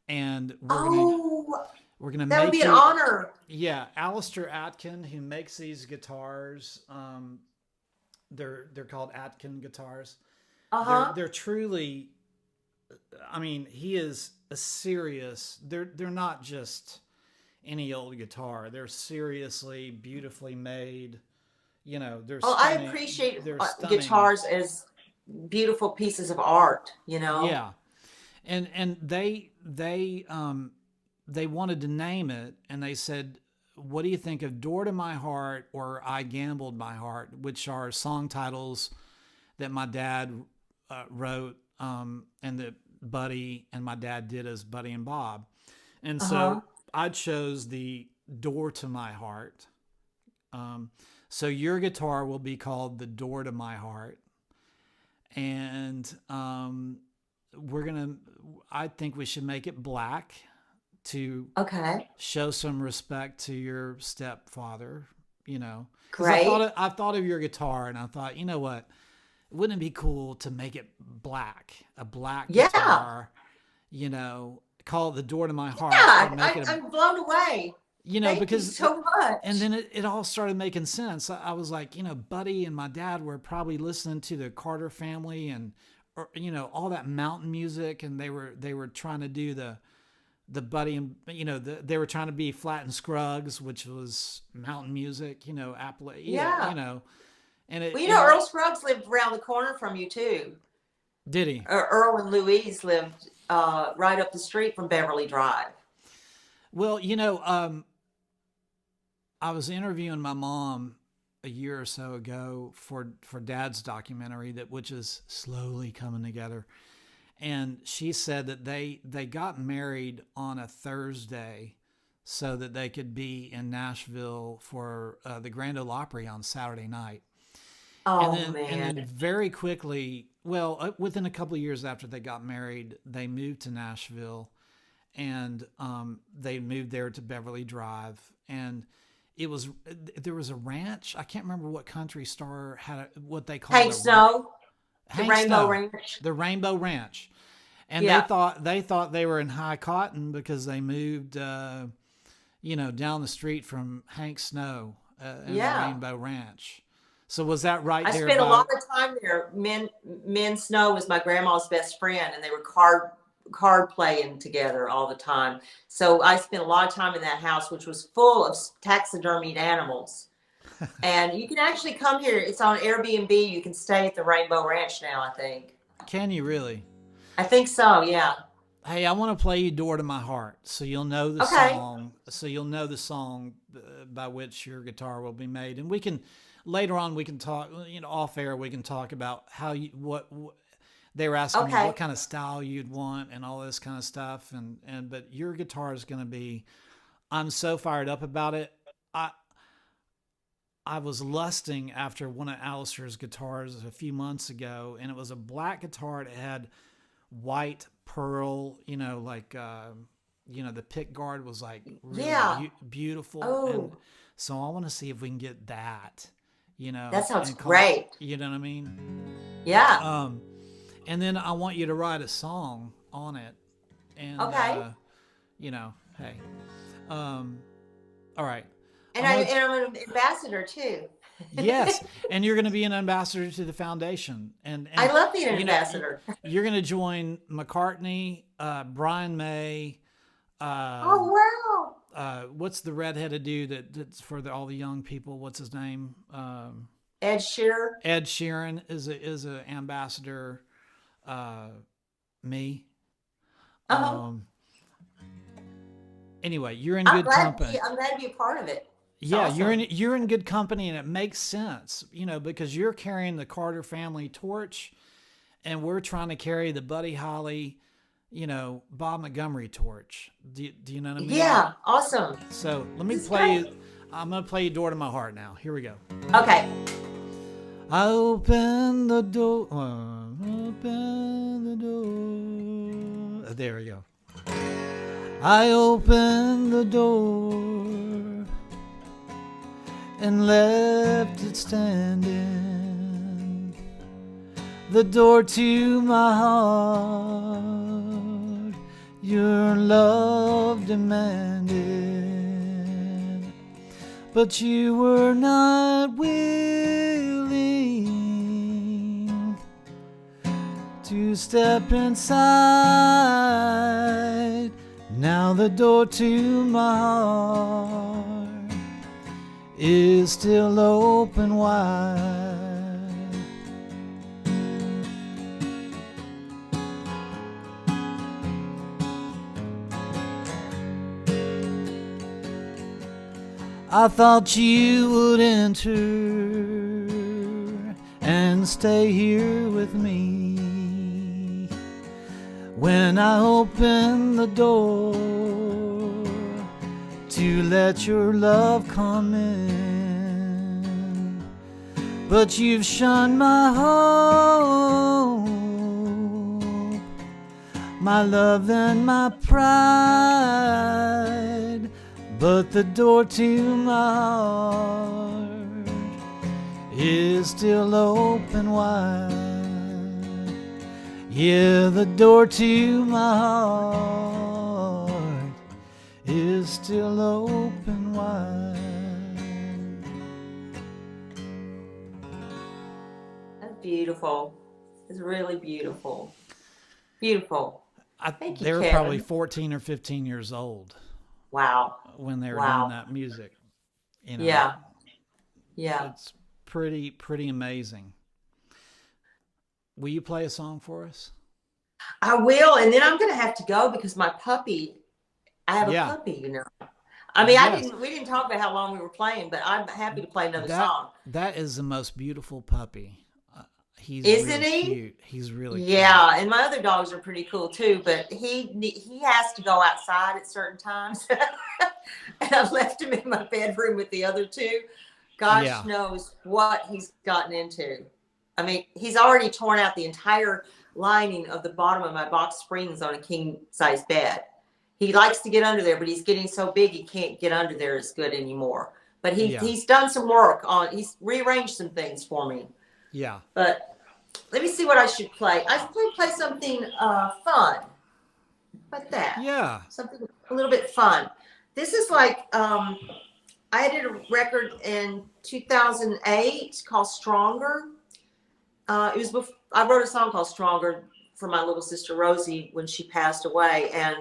And we're gonna that would make be an you, honor. Yeah, Alistair Atkin, who makes these guitars, they're called Atkin guitars. They're truly, I mean, he is a serious. They're not just any old guitar. They're seriously beautifully made. They're Oh, stunning. I appreciate They're stunning. guitars as beautiful pieces of art. Yeah, and they wanted to name it, and they said, what do you think of Door to My Heart or I Gambled My Heart, which are song titles that my dad wrote, and that Buddy and my dad did as Buddy and Bob. And so I chose the Door to My Heart. So your guitar will be called the Door to My Heart. And I think we should make it black to show some respect to your stepfather, Great. I thought of your guitar, and I thought, you know what, wouldn't it be cool to make it black, a black guitar, call it the Door to My Heart. Yeah, I'm blown away. Thank you so much. And then it all started making sense. I was like, Buddy and my dad were probably listening to the Carter family and, all that mountain music, and they were trying to do the Buddy and they were trying to be Flat and Scruggs, which was mountain music, Apple, and Earl Scruggs lived around the corner from you too. Did he? Earl and Louise lived right up the street from Beverly Drive. Well, I was interviewing my mom a year or so ago for Dad's documentary, which is slowly coming together. And she said that they got married on a Thursday so that they could be in Nashville for the Grand Ole Opry on Saturday night. Oh, and then very quickly, within a couple of years after they got married, they moved to Nashville, and they moved there to Beverly Drive. And there was a ranch. I can't remember what country star had what they called Hank Snow. The Hank Rainbow Snow, Ranch. the Rainbow Ranch, and Yeah. they thought they were in high cotton because they moved, down the street from Hank Snow and the Rainbow Ranch. So was that right I there? spent a lot of time there. Min Snow was my grandma's best friend, and they were card playing together all the time. So I spent a lot of time in that house, which was full of taxidermied animals. And you can actually come here. It's on Airbnb. You can stay at the Rainbow Ranch now, I think. Can you really? I think so, yeah. Hey, I want to play you "Door to My Heart," so you'll know the song. So you'll know the song by which your guitar will be made, and we can later on we can talk. Off air we can talk about how you what they were asking me what kind of style you'd want and all this kind of stuff, but your guitar is going to be. I'm so fired up about it. I was lusting after one of Alistair's guitars a few months ago, and it was a black guitar. It had white pearl, the pick guard was like really beautiful. Oh. And so I want to see if we can get that, That sounds great. You know what I mean? Yeah. And then I want you to write a song on it. And, hey. All right. And I'm an ambassador too. Yes, and you're going to be an ambassador to the foundation, and I love being an ambassador. You're going to join McCartney, Brian May. Oh wow! What's the redheaded dude that's for all the young people? What's his name? Ed Sheeran. Ed Sheeran is an ambassador. Me. Anyway, you're in good company. I'm glad to be a part of it. Yeah, awesome. you're in good company, and it makes sense, because you're carrying the Carter family torch, and we're trying to carry the Buddy Holly, Bob Montgomery torch. Do you know what I mean? Yeah, awesome. So let me play you. I'm gonna play you "Door to My Heart" now. Here we go. Okay. I open the door. Open the door. There we go. I open the door and left it standing, the door to my heart, your love demanded, but you were not willing to step inside. Now the door to my heart is still open wide. I thought you would enter and stay here with me. When I open the door to let your love come in, but you've shunned my hope, my love and my pride. But the door to my heart is still open wide. Yeah, the door to my heart is still open wide. That's beautiful. It's really beautiful. Beautiful. Thank you, they were Kevin. probably 14 or 15 years old. Wow. When they were doing that music. Yeah. Yeah. It's pretty amazing. Will you play a song for us? I will, and then I'm going to have to go because my puppy, I have a puppy, I mean, we didn't talk about how long we were playing, but I'm happy to play another song. That is the most beautiful puppy. Isn't he? Cute. He's really cute. And my other dogs are pretty cool too, but he has to go outside at certain times. And I've left him in my bedroom with the other two. Gosh knows what he's gotten into. I mean, he's already torn out the entire lining of the bottom of my box springs on a king size bed. He likes to get under there, but he's getting so big he can't get under there as good anymore. But he's done some work on. He's rearranged some things for me. Yeah. But let me see what I should play. I should play something fun. How about that? Yeah. Something a little bit fun. This is like I did a record in 2008 called Stronger. It was before, I wrote a song called Stronger for my little sister Rosie when she passed away, and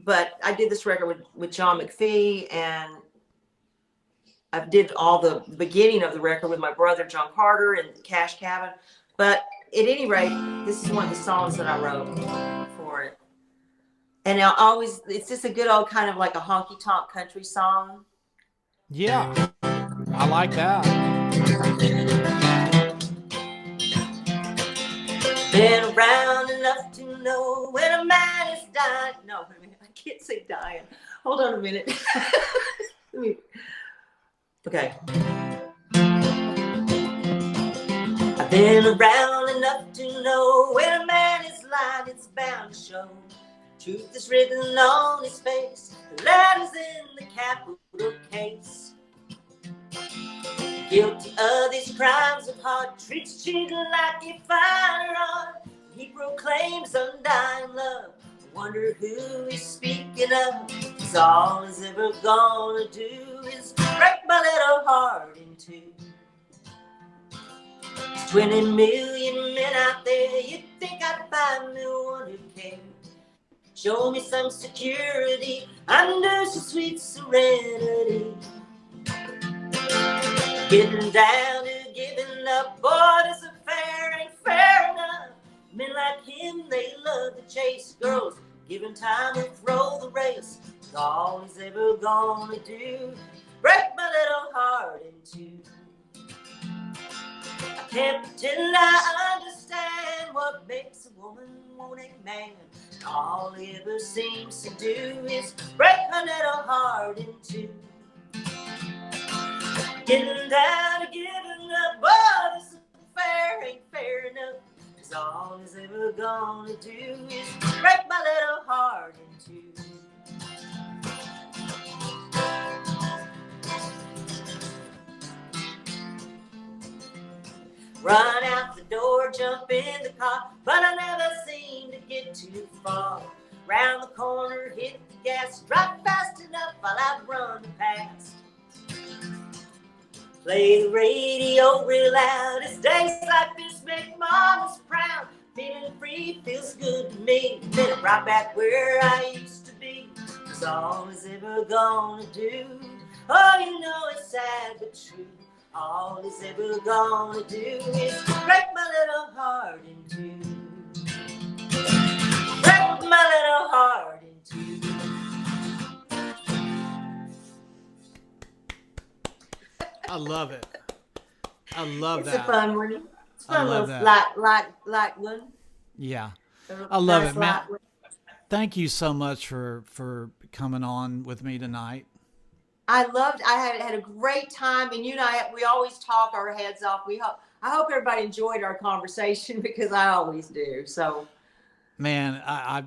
but I did this record with John McPhee, and I did all the beginning of the record with my brother John Carter and Cash Cabin. But at any rate, this is one of the songs that I wrote for it. And it's just a good old kind of like a honky tonk country song. Yeah. I like that. Been around enough to know when a man is dying. No, wait a minute. I can't say dying. Hold on a minute. Okay. I've been around enough to know when a man is lying, it's bound to show. Truth is written on his face. The letters in the capital case. Guilty of these crimes of heart, treats children like a firearm. He proclaims undying love. I wonder who he's speaking of. 'Cause all he's ever gonna do is break my little heart in two. 20 million men out there, you'd think I'd find me one who cared. Show me some security under some sweet serenity. Getting down to giving up, boy, this affair ain't fair enough. Men like him, they love to chase girls, giving time to throw the race. All he's ever gonna do, break my little heart in two. I can't pretend I understand what makes a woman want a man. All he ever seems to do is break her little heart in two. Getting down to giving up, boy, this affair ain't fair enough. 'Cause all he's ever gonna do is break my little heart in two. Run out the door, jump in the car, but I never seem to get too far. Round the corner, hit the gas, drive fast enough while I run past. Play the radio real loud. It's days like this make mamas proud. Feeling free feels good to me. Then right back where I used to be. 'Cause all he's ever gonna do, oh, you know it's sad but true. All he's ever gonna do is break my little heart in two. Break my little heart in two. I love it. I love It's that. a fun one. It's I fun love little that. light one. Yeah. A I love nice it, man. light one. Thank you so much for coming on with me tonight. I had a great time, and you and we always talk our heads off. I hope everybody enjoyed our conversation because I always do. So, Man, I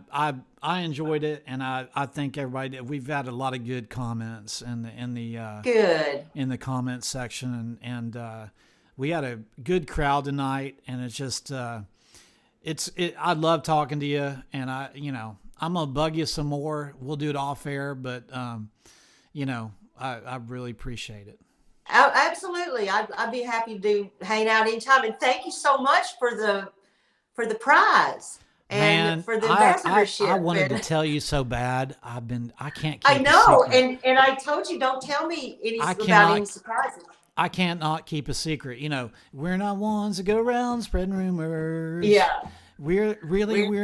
enjoyed it, and I think everybody did. We've had a lot of good comments in the good. in the comment section, and we had a good crowd tonight, and it's just I love talking to you, and I'm gonna bug you some more. We'll do it off air, but I really appreciate it. Absolutely. I'd be happy to hang out anytime. And thank you so much for the prize and Man, for the ambassadorship. I wanted to tell you so bad. I can't keep I know, a secret. and I told you don't tell me about any surprises. I can't not keep a secret. We're not ones to go around spreading rumors. Yeah. We're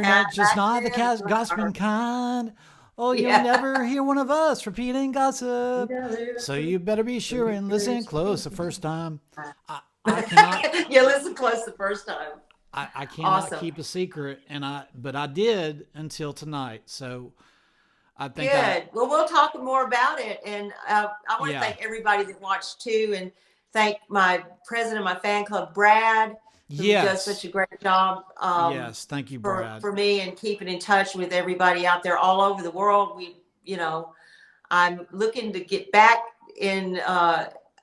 not just not the gossiping kind. Oh, you'll never hear one of us repeating gossip. So you better be sure and listen close the first time. I cannot. Yeah, listen close the first time. I cannot Awesome. keep a secret, but I did until tonight. So I think Good. Well, we'll talk more about it, and I want to thank everybody that watched too, and thank my president of my fan club, Brad. Who does such a great job. Yes, thank you, Brad. For me and keeping in touch with everybody out there all over the world. I'm looking to get back in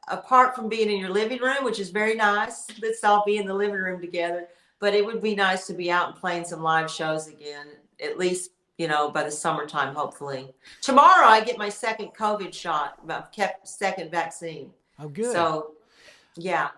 apart from being in your living room, which is very nice. Let's all be in the living room together. But it would be nice to be out and playing some live shows again, at least, by the summertime, hopefully. Tomorrow, I get my second COVID shot, second vaccine. Oh, good. So, yeah.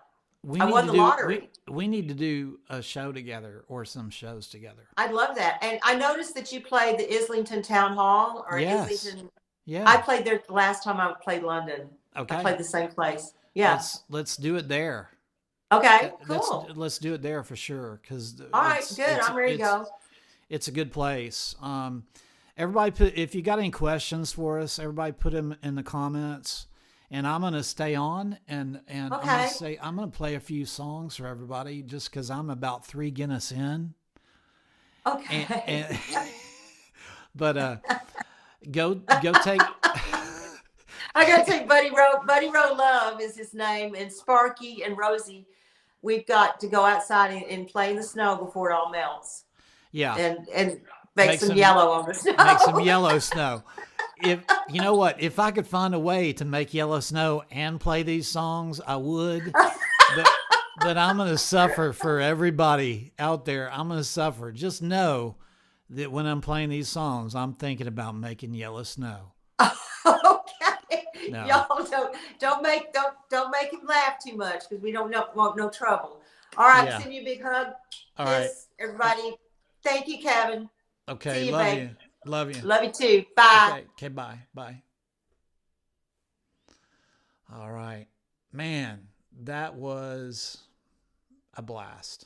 We I need won to the lottery. We need to do a show together or some shows together. I'd love that. And I noticed that you played the Islington Town Hall or Yes. Islington. Yeah. I played there the last time I played London. Okay. I played the same place. Yeah. Let's do it there. Okay, cool. Let's do it there for sure. All right, good. I'm ready to go. It's a good place. Everybody if you got any questions for us, everybody put them in the comments. And I'm going to stay on and okay. I'm going to play a few songs for everybody just because I'm about 3 Guinness in. Okay. But go take. I got to take Buddy Rowe. Buddy Rowe Love is his name. And Sparky and Rosie, we've got to go outside and play in the snow before it all melts. Yeah. And make some yellow on the snow. Make some yellow snow. If you know what, if I could find a way to make yellow snow and play these songs, I would. But I'm going to suffer for everybody out there. I'm going to suffer. Just know that when I'm playing these songs, I'm thinking about making yellow snow. Okay. No. Y'all don't make him laugh too much because we don't want no trouble. All right, Yeah. send you a big hug. All right, everybody. Thank you, Kevin. Okay, see you, love babe. you. Love you. Love you too. Bye. Okay, bye. Bye. All right. Man, that was a blast.